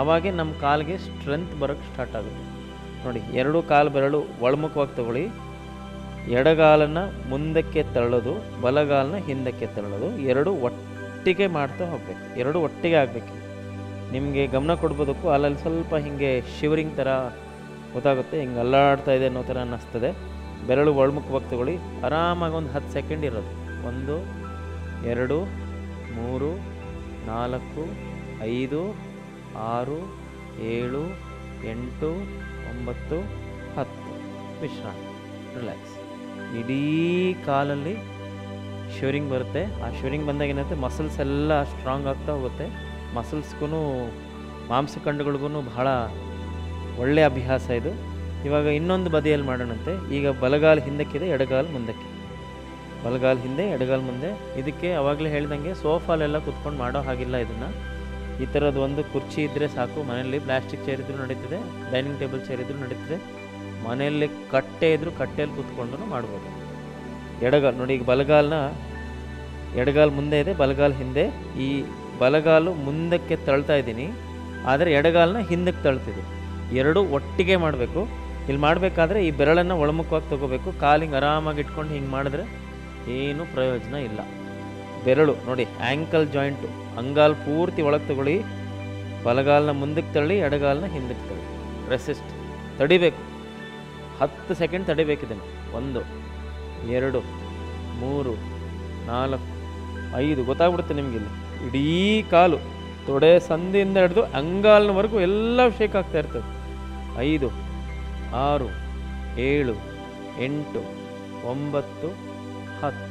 ಅವಾಗೇ ನಮ್ಮ ಕಾಲಿಗೆ ಸ್ಟ್ರೆಂತ್ ಬರೋಕ್ಕೆ ಸ್ಟಾರ್ಟ್ ಆಗುತ್ತೆ. ನೋಡಿ, 2 ಕಾಲು ಬೆರಳು ಒಳಮುಖವಾಗಿ ತಗೊಳ್ಳಿ. ಎಡಗಾಲನ್ನು ಮುಂದಕ್ಕೆ ತಳ್ಳೋದು, ಬಲಗಾಲನ್ನ ಹಿಂದಕ್ಕೆ ತಳ್ಳೋದು. 2 ಒಟ್ಟಿಗೆ ಮಾಡ್ತಾ ಹೋಗಬೇಕು. 2 ಒಟ್ಟಿಗೆ ಆಗಬೇಕು. ನಿಮಗೆ ಗಮನ ಕೊಡ್ಬೋದಕ್ಕೂ ಅಲ್ಲಲ್ಲಿ ಸ್ವಲ್ಪ ಹೀಗೆ ಶಿವರಿಂಗ್ ಥರ ಗೊತ್ತಾಗುತ್ತೆ, ಹಿಂಗೆ ಅಲ್ಲಾಡ್ತಾ ಇದೆ ಅನ್ನೋ ಥರ ಅನ್ನಿಸ್ತದೆ. ಬೆರಳು ಒಳಮುಖವಾಗಿ ತಗೊಳ್ಳಿ. ಆರಾಮಾಗಿ ಒಂದು 10 ಸೆಕೆಂಡ್ ಇರೋದು. 1, 2, 3, 4, 5, 6, 7, 8, 9, 10. ವಿಶ್ರಾಂತಿ. ರಿಲ್ಯಾಕ್ಸ್. ಇಡೀ ಕಾಲಲ್ಲಿ ಶಿವರಿಂಗ್ ಬರುತ್ತೆ. ಆ ಶಿವರಿಂಗ್ ಬಂದಾಗ ಏನಾಗುತ್ತೆ, ಮಸಲ್ಸ್ ಎಲ್ಲ ಸ್ಟ್ರಾಂಗ್ ಆಗ್ತಾ ಹೋಗುತ್ತೆ. ಮಸಲ್ಸ್ಗೂ ಮಾಂಸಖಂಡಗಳಿಗೂ ಬಹಳ ಒಳ್ಳೆಯ ಅಭ್ಯಾಸ ಇದು. ಇವಾಗ ಇನ್ನೊಂದು ಬದಿಯಲ್ಲಿ ಮಾಡೋಣಂತೆ. ಈಗ ಬಲಗಾಲು ಹಿಂದಕ್ಕಿದೆ, ಎಡಗಾಲು ಮುಂದಕ್ಕೆ. ಬಲಗಾಲು ಹಿಂದೆ, ಎಡಗಾಲು ಮುಂದೆ. ಇದಕ್ಕೆ ಆವಾಗಲೇ ಹೇಳ್ದಂಗೆ ಸೋಫಾಲೆಲ್ಲ ಕುತ್ಕೊಂಡು ಮಾಡೋ ಹಾಗಿಲ್ಲ. ಇದನ್ನು ಈ ಥರದ್ದು ಒಂದು ಕುರ್ಚಿ ಇದ್ದರೆ ಸಾಕು. ಮನೆಯಲ್ಲಿ ಪ್ಲಾಸ್ಟಿಕ್ ಚೇರ್ ಇದ್ರೂ ನಡೀತದೆ, ಡೈನಿಂಗ್ ಟೇಬಲ್ ಚೇರ್ ಇದ್ರೂ ನಡೀತದೆ. ಮನೆಯಲ್ಲಿ ಕಟ್ಟೆ ಇದ್ದರೂ ಕಟ್ಟೆಯಲ್ಲಿ ಕೂತ್ಕೊಂಡು ಮಾಡ್ಬೋದು. ಎಡಗಾಲು ನೋಡಿ, ಈಗ ಬಲಗಾಲನ್ನ ಎಡಗಾಲು ಮುಂದೆ ಇದೆ, ಬಲಗಾಲು ಹಿಂದೆ. ಈ ಬಲಗಾಲು ಮುಂದಕ್ಕೆ ತಳ್ತಾ ಇದ್ದೀನಿ, ಆದರೆ ಎಡಗಾಲನ್ನ ಹಿಂದಕ್ಕೆ ತಳ್ತಿದ್ದೀನಿ. ಎರಡೂ ಒಟ್ಟಿಗೆ ಮಾಡಬೇಕು. ಇಲ್ಲಿ ಮಾಡಬೇಕಾದ್ರೆ ಈ ಬೆರಳನ್ನು ಒಳಮುಖವಾಗಿ ತೊಗೋಬೇಕು. ಕಾಲಿಂಗೆ ಆರಾಮಾಗಿ ಇಟ್ಕೊಂಡು ಹಿಂಗೆ ಮಾಡಿದ್ರೆ ಏನೂ ಪ್ರಯೋಜನ ಇಲ್ಲ. ಬೆರಳು ನೋಡಿ, ಆ್ಯಂಕಲ್ ಜಾಯಿಂಟು, ಅಂಗಾಲು ಪೂರ್ತಿ ಒಳಗೆ ತಗೊಳ್ಳಿ, ಬಲಗಾಲನ್ನ ಮುಂದಕ್ಕೆ ತಳ್ಳಿ, ಎಡಗಾಲನ್ನ ಹಿಂದಕ್ಕೆ ತಳ್ಳಿ. ರೆಸಿಸ್ಟ್, ತಡಿಬೇಕು. 10 ಸೆಕೆಂಡ್ ತಡಿಬೇಕು ಇದನ್ನು. 1 2 3 4 5 ಗೊತ್ತಾಗ್ಬಿಡುತ್ತೆ ನಿಮಗೆ. ಇಲ್ಲಿ ಇಡೀ ಕಾಲು ತೊಡೆ ಸಂದಿಯಿಂದ ಹಿಡಿದು ಅಂಗಾಲಿನವರೆಗೂ ಎಲ್ಲ ಶೇಕ್ ಆಗ್ತಾ ಇರ್ತದೆ. 5 6 7 8 9 10.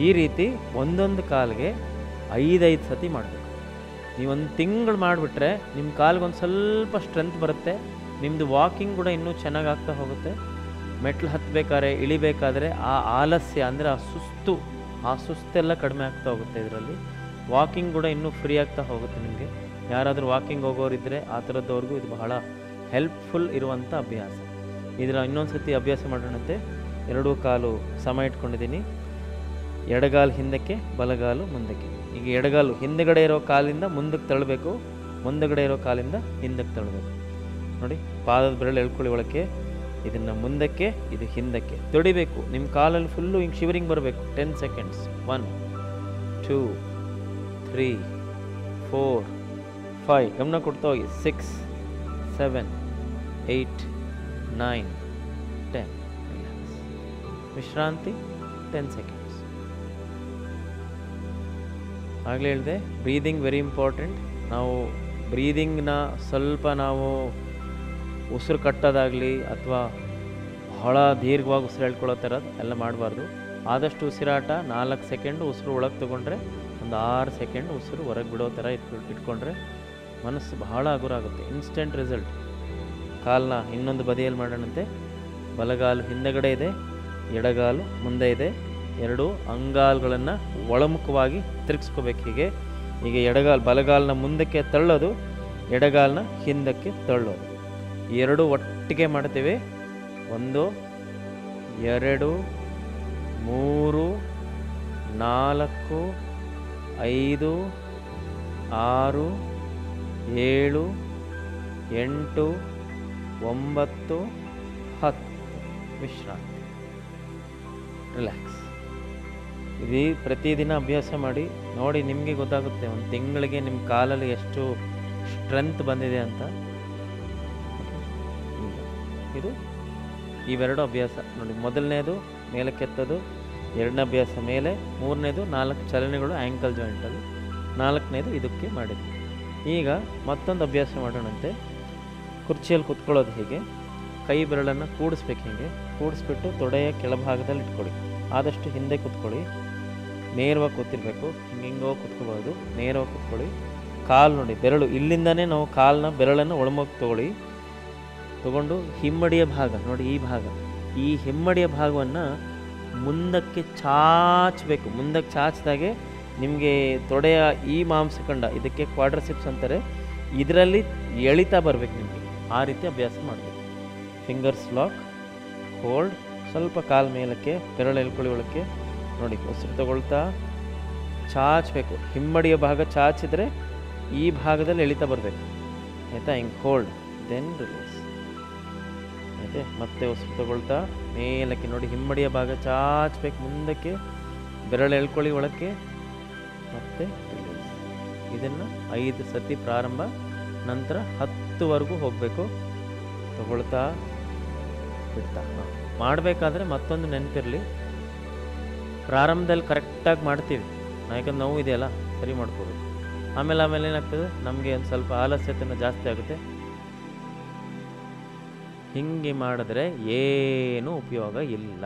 ಈ ರೀತಿ ಒಂದೊಂದು ಕಾಲಿಗೆ 5 ಸತಿ ಮಾಡಬೇಕು. ನೀವು 1 ತಿಂಗಳು ಮಾಡಿಬಿಟ್ರೆ ನಿಮ್ಮ ಕಾಲಿಗೊಂದು ಸ್ವಲ್ಪ ಸ್ಟ್ರೆಂತ್ ಬರುತ್ತೆ. ನಿಮ್ಮದು ವಾಕಿಂಗ್ ಕೂಡ ಇನ್ನೂ ಚೆನ್ನಾಗಿ ಆಗ್ತಾ ಹೋಗುತ್ತೆ. ಮೆಟ್ಲು ಹತ್ತಬೇಕಾದ್ರೆ, ಇಳಿಬೇಕಾದ್ರೆ ಆ ಆಲಸ್ಯ ಅಂದರೆ ಆ ಸುಸ್ತೆಲ್ಲ ಕಡಿಮೆ ಆಗ್ತಾ ಹೋಗುತ್ತೆ. ಇದರಲ್ಲಿ ವಾಕಿಂಗ್ ಕೂಡ ಇನ್ನೂ ಫ್ರೀ ಆಗ್ತಾ ಹೋಗುತ್ತೆ ನಿಮಗೆ. ಯಾರಾದರೂ ವಾಕಿಂಗ್ ಹೋಗೋರಿದ್ದರೆ ಆ ಥರದವ್ರಿಗೂ ಇದು ಬಹಳ ಹೆಲ್ಪ್ಫುಲ್ ಇರುವಂಥ ಅಭ್ಯಾಸ. ಇದರ ಇನ್ನೊಂದು ಸತಿ ಅಭ್ಯಾಸ ಮಾಡೋಣಂತೆ. ಎರಡೂ ಕಾಲು ಸಮ ಇಟ್ಕೊಂಡಿದ್ದೀನಿ. ಎಡಗಾಲು ಹಿಂದಕ್ಕೆ, ಬಲಗಾಲು ಮುಂದಕ್ಕೆ. ಈಗ ಎಡಗಾಲು ಹಿಂದೆಗಡೆ ಇರೋ ಕಾಲಿಂದ ಮುಂದಕ್ಕೆ ತಳ್ಳಬೇಕು, ಮುಂದಗಡೆ ಇರೋ ಕಾಲಿಂದ ಹಿಂದಕ್ಕೆ ತಳ್ಳಬೇಕು. ನೋಡಿ, ಪಾದದ ಬೆರಳು ಎಳ್ಕೊಳ್ಳಿ ಒಳಕ್ಕೆ, ಇದನ್ನು ಮುಂದಕ್ಕೆ, ಇದು ಹಿಂದಕ್ಕೆ ತೊಡಿಬೇಕು. ನಿಮ್ಮ ಕಾಲಲ್ಲಿ ಫುಲ್ಲು ಹಿಂಗೆ ಶಿವರಿಂಗ್ ಬರಬೇಕು. 10 ಸೆಕೆಂಡ್ಸ್. 1 2 3 4 5 ಗಮನ ಕೊಡ್ತಾ ಹೋಗಿ. 6 7 8 9 10. ವಿಶ್ರಾಂತಿ 10 ಸೆಕೆಂಡ್ಸ್. ಆಗಲೇ ಹೇಳಿದೆ, ಬ್ರೀದಿಂಗ್ ವೆರಿ ಇಂಪಾರ್ಟೆಂಟ್. ನಾವು ಬ್ರೀದಿಂಗ್ನ ಸ್ವಲ್ಪ ನಾವು ಉಸಿರು ಕಟ್ಟೋದಾಗಲಿ ಅಥವಾ ಬಹಳ ದೀರ್ಘವಾಗಿ ಉಸಿರು ಹೇಳ್ಕೊಳ್ಳೋ ಥರದ್ದು ಎಲ್ಲ ಮಾಡಬಾರ್ದು. ಆದಷ್ಟು ಉಸಿರಾಟ 4 ಸೆಕೆಂಡ್ ಉಸಿರು ಒಳಗೆ ತೊಗೊಂಡ್ರೆ ಒಂದು 6 ಸೆಕೆಂಡ್ ಉಸಿರು ಹೊರಗೆ ಬಿಡೋ ಥರ ಇಟ್ಕೊಂಡ್ರೆ ಮನಸ್ಸು ಬಹಳ ಹಗುರ ಆಗುತ್ತೆ. Instant result. ಕಾಲನ್ನ ಇನ್ನೊಂದು ಬದಿಯಲ್ಲಿ ಮಾಡೋಣಂತೆ. ಬಲಗಾಲು ಹಿಂದೆಗಡೆ ಇದೆ, ಎಡಗಾಲು ಮುಂದೆ ಇದೆ. ಎರಡೂ ಅಂಗಾಲುಗಳನ್ನು ಒಳಮುಖವಾಗಿ ತಿರುಗಿಸ್ಕೋಬೇಕು. ಹೀಗೆ ಬಲಗಾಲನ್ನ ಮುಂದಕ್ಕೆ ತಳ್ಳೋದು, ಎಡಗಾಲನ್ನ ಹಿಂದಕ್ಕೆ ತಳ್ಳೋದು. ಎರಡೂ ಒಟ್ಟಿಗೆ ಮಾಡ್ತೇವೆ. 1 2 3 4 5 6 7 8 9 10. ವಿಶ್ರಾಂತಿ, ರಿಲ್ಯಾಕ್ಸ್. ಇದು ಪ್ರತಿದಿನ ಅಭ್ಯಾಸ ಮಾಡಿ ನೋಡಿ, ನಿಮಗೆ ಗೊತ್ತಾಗುತ್ತೆ 1 ತಿಂಗಳಿಗೆ ನಿಮ್ಮ ಕಾಲಲ್ಲಿ ಎಷ್ಟು ಸ್ಟ್ರೆಂತ್ ಬಂದಿದೆ ಅಂತ. ಇದು ಇವೆರಡು ಅಭ್ಯಾಸ ನೋಡಿ. ಮೊದಲನೇದು ಮೇಲಕ್ಕೆತ್ತೋದು, ಎರಡನೇ ಅಭ್ಯಾಸ ಮೇಲೆ, ಮೂರನೇದು 4 ಚಲನೆಗಳು ಆ್ಯಂಕಲ್ ಜಾಯಿಂಟಲ್ಲಿ, 4ನೇದು ಇದಕ್ಕೆ ಮಾಡಿದ್ವಿ. ಈಗ ಮತ್ತೊಂದು ಅಭ್ಯಾಸ ಮಾಡೋಣಂತೆ. ಕುರ್ಚಿಯಲ್ಲಿ ಕುತ್ಕೊಳ್ಳೋದು ಹೀಗೆ, ಕೈ ಬೆರಳನ್ನು ಕೂಡಿಸ್ಬೇಕು. ಹೀಗೆ ಕೂಡಿಸ್ಬಿಟ್ಟು ತೊಡೆಯ ಕೆಳಭಾಗದಲ್ಲಿ ಇಟ್ಕೊಳ್ಳಿ. ಆದಷ್ಟು ಹಿಂದೆ ಕೂತ್ಕೊಳ್ಳಿ. ನೇರವಾಗಿ ಕೂತಿರ್ಬೇಕು. ಹಿಂಗೋ ಕೂತ್ಕೋಬೋದು. ನೇರವಾಗಿ ಕೂತ್ಕೊಳ್ಳಿ. ಕಾಲು ನೋಡಿ, ಬೆರಳು ಇಲ್ಲಿಂದನೇ ನಾವು ಬೆರಳನ್ನು ಒಳಮುಖ ತಗೊಂಡು ಹಿಮ್ಮಡಿಯ ಭಾಗ ನೋಡಿ, ಈ ಹಿಮ್ಮಡಿಯ ಭಾಗವನ್ನು ಮುಂದಕ್ಕೆ ಚಾಚಬೇಕು. ಮುಂದಕ್ಕೆ ಚಾಚಿದಾಗೆ ನಿಮಗೆ ತೊಡೆಯ ಈ ಮಾಂಸಖಂಡ, ಇದಕ್ಕೆ ಕ್ವಾಡ್ರಸಿಪ್ಸ್ ಅಂತಾರೆ, ಇದರಲ್ಲಿ ಎಳಿತಾ ಬರಬೇಕು ನಿಮಗೆ. ಆ ರೀತಿ ಅಭ್ಯಾಸ ಮಾಡಬೇಕು. ಫಿಂಗರ್ಸ್ ಲಾಕ್, ಹೋಲ್ಡ್, ಸ್ವಲ್ಪ ಕಾಲು ಮೇಲಕ್ಕೆ, ಬೆರಳು ಎಳ್ಕೊಳ್ಳಿ ಒಳಕ್ಕೆ. ನೋಡಿ, ಉಸಿರು ತಗೊಳ್ತಾ ಚಾಚಬೇಕು. ಹಿಮ್ಮಡಿಯ ಭಾಗ ಚಾಚಿದರೆ ಈ ಭಾಗದಲ್ಲಿ ಎಳಿತಾ ಬರಬೇಕು. ಆಯಿತಾ? ಹಿಂಗೆ ಹೋಲ್ಡ್, ದೆನ್ ರಿಲೀಸ್. ಆಯಿತೆ? ಮತ್ತೆ ಉಸಿರು ತಗೊಳ್ತಾ ಮೇಲಕ್ಕೆ ನೋಡಿ, ಹಿಮ್ಮಡಿಯ ಭಾಗ ಚಾಚಬೇಕು ಮುಂದಕ್ಕೆ, ಬೆರಳು ಎಳ್ಕೊಳ್ಳಿ ಒಳಕ್ಕೆ, ಮತ್ತೆ ರಿಲೀಸ್. ಇದನ್ನು 5 ಸತಿ ಪ್ರಾರಂಭ, ನಂತರ 10ವರೆಗೂ ಹೋಗಬೇಕು. ತಗೊಳ್ತಾ ಬಿಡ್ತಾ ಮಾಡಬೇಕಾದ್ರೆ ಮತ್ತೊಂದು ನೆನಪಿರಲಿ, ಪ್ರಾರಂಭದಲ್ಲಿ ಕರೆಕ್ಟಾಗಿ ಮಾಡ್ತೀವಿ, ಯಾಕಂದ್ರೆ ನೋವು ಇದೆಯಲ್ಲ, ಸರಿ ಮಾಡ್ಕೋಬೇಕು. ಆಮೇಲೆ ಏನಾಗ್ತದೆ, ನಮಗೆ ಒಂದು ಸ್ವಲ್ಪ ಆಲಸ್ಯತೆನೂ ಜಾಸ್ತಿ ಆಗುತ್ತೆ. ಹಿಂಗೆ ಮಾಡಿದ್ರೆ ಏನೂ ಉಪಯೋಗ ಇಲ್ಲ.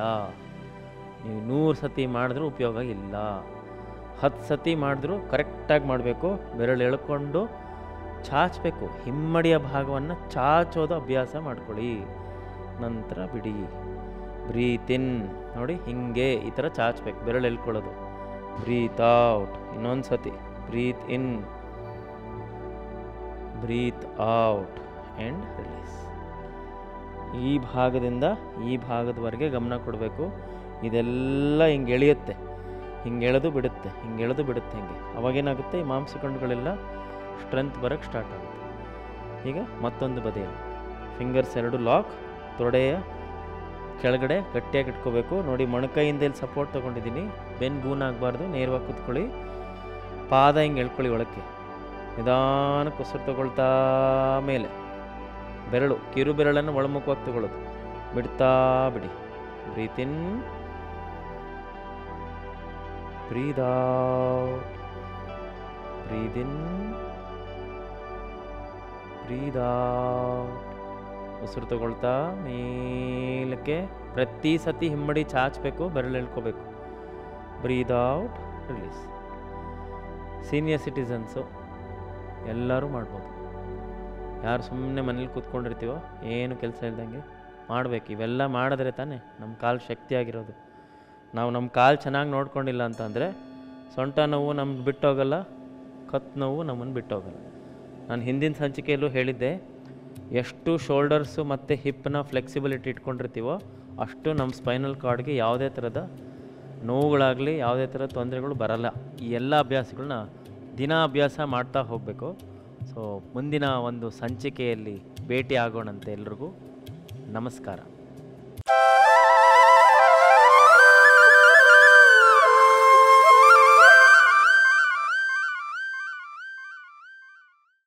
ನೀವು 100 ಸತಿ ಮಾಡಿದ್ರೂ ಉಪಯೋಗ ಇಲ್ಲ. 10 ಸತಿ ಮಾಡಿದ್ರೂ ಕರೆಕ್ಟಾಗಿ ಮಾಡಬೇಕು. ಬೆರಳು ಎಳ್ಕೊಂಡು ಚಾಚಬೇಕು. ಹಿಮ್ಮಡಿಯ ಭಾಗವನ್ನು ಚಾಚೋದು ಅಭ್ಯಾಸ ಮಾಡ್ಕೊಳ್ಳಿ. ನಂತರ ಬಿಡಿ. ಬ್ರೀತ್ ಇನ್ ನೋಡಿ, ಹಿಂಗೆ ಈ ಥರ ಚಾಚಬೇಕು, ಬೆರಳು ಎಳ್ಕೊಳ್ಳೋದು. Breathe out. ಇನ್ನೊಂದು ಸತಿ breathe in, breathe out and release. ಈ ಭಾಗದಿಂದ ಈ ಭಾಗದವರೆಗೆ ಗಮನ ಕೊಡಬೇಕು. ಇದೆಲ್ಲ ಹಿಂಗೆ ಎಳೆಯುತ್ತೆ. ಹಿಂಗೆ ಎಳೆದು ಬಿಡುತ್ತೆ, ಹಿಂಗೆ ಎಳೆದು ಬಿಡುತ್ತೆ. ಹಿಂಗೆ ಅವಾಗೇನಾಗುತ್ತೆ, ಈ ಮಾಂಸಖಂಡಗಳೆಲ್ಲ ಸ್ಟ್ರೆಂತ್ ಬರೋಕ್ಕೆ ಸ್ಟಾರ್ಟ್ ಆಗುತ್ತೆ. ಈಗ ಮತ್ತೊಂದು ಬದಿಯಲ್ಲಿ ಫಿಂಗರ್ಸ್ ಎರಡು ಲಾಕ್, ತೊಡೆಯ ಕೆಳಗಡೆ ಗಟ್ಟಿಯಾಗಿ ಇಟ್ಕೋಬೇಕು. ನೋಡಿ, ಮೊಣಕೈಯಿಂದ ಇಲ್ಲಿ ಸಪೋರ್ಟ್ ತೊಗೊಂಡಿದ್ದೀನಿ, ಬೆನ್ನು ಗೂನಾಗಬಾರ್ದು, ನೇರವಾಗಿ ಕೂತ್ಕೊಳ್ಳಿ. ಪಾದ ಹಿಂಗೆ ಎಳ್ಕೊಳ್ಳಿ ಒಳಕ್ಕೆ, ನಿಧಾನಕ್ಕೆ ಉಸಿರು ತಗೊಳ್ತಾ ಮೇಲೆ ಬೆರಳು, ಕಿರು ಬೆರಳನ್ನು ಒಳಮುಖವಾಗಿ ತಗೊಳ್ಳೋದು, ಬಿಡ್ತಾ ಬಿಡಿ. Breathe in, breathe out, breathe in, breathe out. ಉಸಿರು ತಗೊಳ್ತಾ ಮೇಲಕ್ಕೆ, ಪ್ರತಿ ಸತಿ ಹಿಮ್ಮಡಿ ಚಾಚಬೇಕು, ಬೆರಳು ಎಳ್ಕೋಬೇಕು. Breathe out, release. Senior citizens ಎಲ್ಲರೂ ಮಾಡ್ಬೋದು. ಯಾರು ಸುಮ್ಮನೆ ಮನೇಲಿ ಕೂತ್ಕೊಂಡಿರ್ತೀವೋ, ಏನು ಕೆಲಸ ಇಲ್ದಂಗೆ ಮಾಡಬೇಕು. ಇವೆಲ್ಲ ಮಾಡಿದ್ರೆ ತಾನೇ ನಮ್ಮ ಕಾಲು ಶಕ್ತಿಯಾಗಿರೋದು. ನಾವು ನಮ್ಮ ಕಾಲು ಚೆನ್ನಾಗಿ ನೋಡ್ಕೊಂಡಿಲ್ಲ ಅಂತಂದರೆ ಸೊಂಟ ನೋವು ನಮ್ಗೆ ಬಿಟ್ಟೋಗಲ್ಲ, ಕತ್ತು ನೋವು ನಮ್ಮನ್ನು ಬಿಟ್ಟೋಗಲ್ಲ. ನಾನು ಹಿಂದಿನ ಸಂಚಿಕೆಯಲ್ಲೂ ಹೇಳಿದ್ದೆ, ಎಷ್ಟು ಶೋಲ್ಡರ್ಸು ಮತ್ತು ಹಿಪ್ನ ಫ್ಲೆಕ್ಸಿಬಿಲಿಟಿ ಇಟ್ಕೊಂಡಿರ್ತೀವೋ ಅಷ್ಟು ನಮ್ಮ ಸ್ಪೈನಲ್ ಕಾರ್ಡ್ಗೆ ಯಾವುದೇ ಥರದ ನೋವುಗಳಾಗಲಿ, ಯಾವುದೇ ಥರದ ತೊಂದರೆಗಳು ಬರಲ್ಲ. ಈ ಎಲ್ಲ ಅಭ್ಯಾಸಗಳನ್ನ ದಿನ ಅಭ್ಯಾಸ ಮಾಡ್ತಾ ಹೋಗಬೇಕು. ಸೊ ಮುಂದಿನ ಒಂದು ಸಂಚಿಕೆಯಲ್ಲಿ ಭೇಟಿ ಆಗೋಣಂತೆ. ಎಲ್ರಿಗೂ ನಮಸ್ಕಾರ.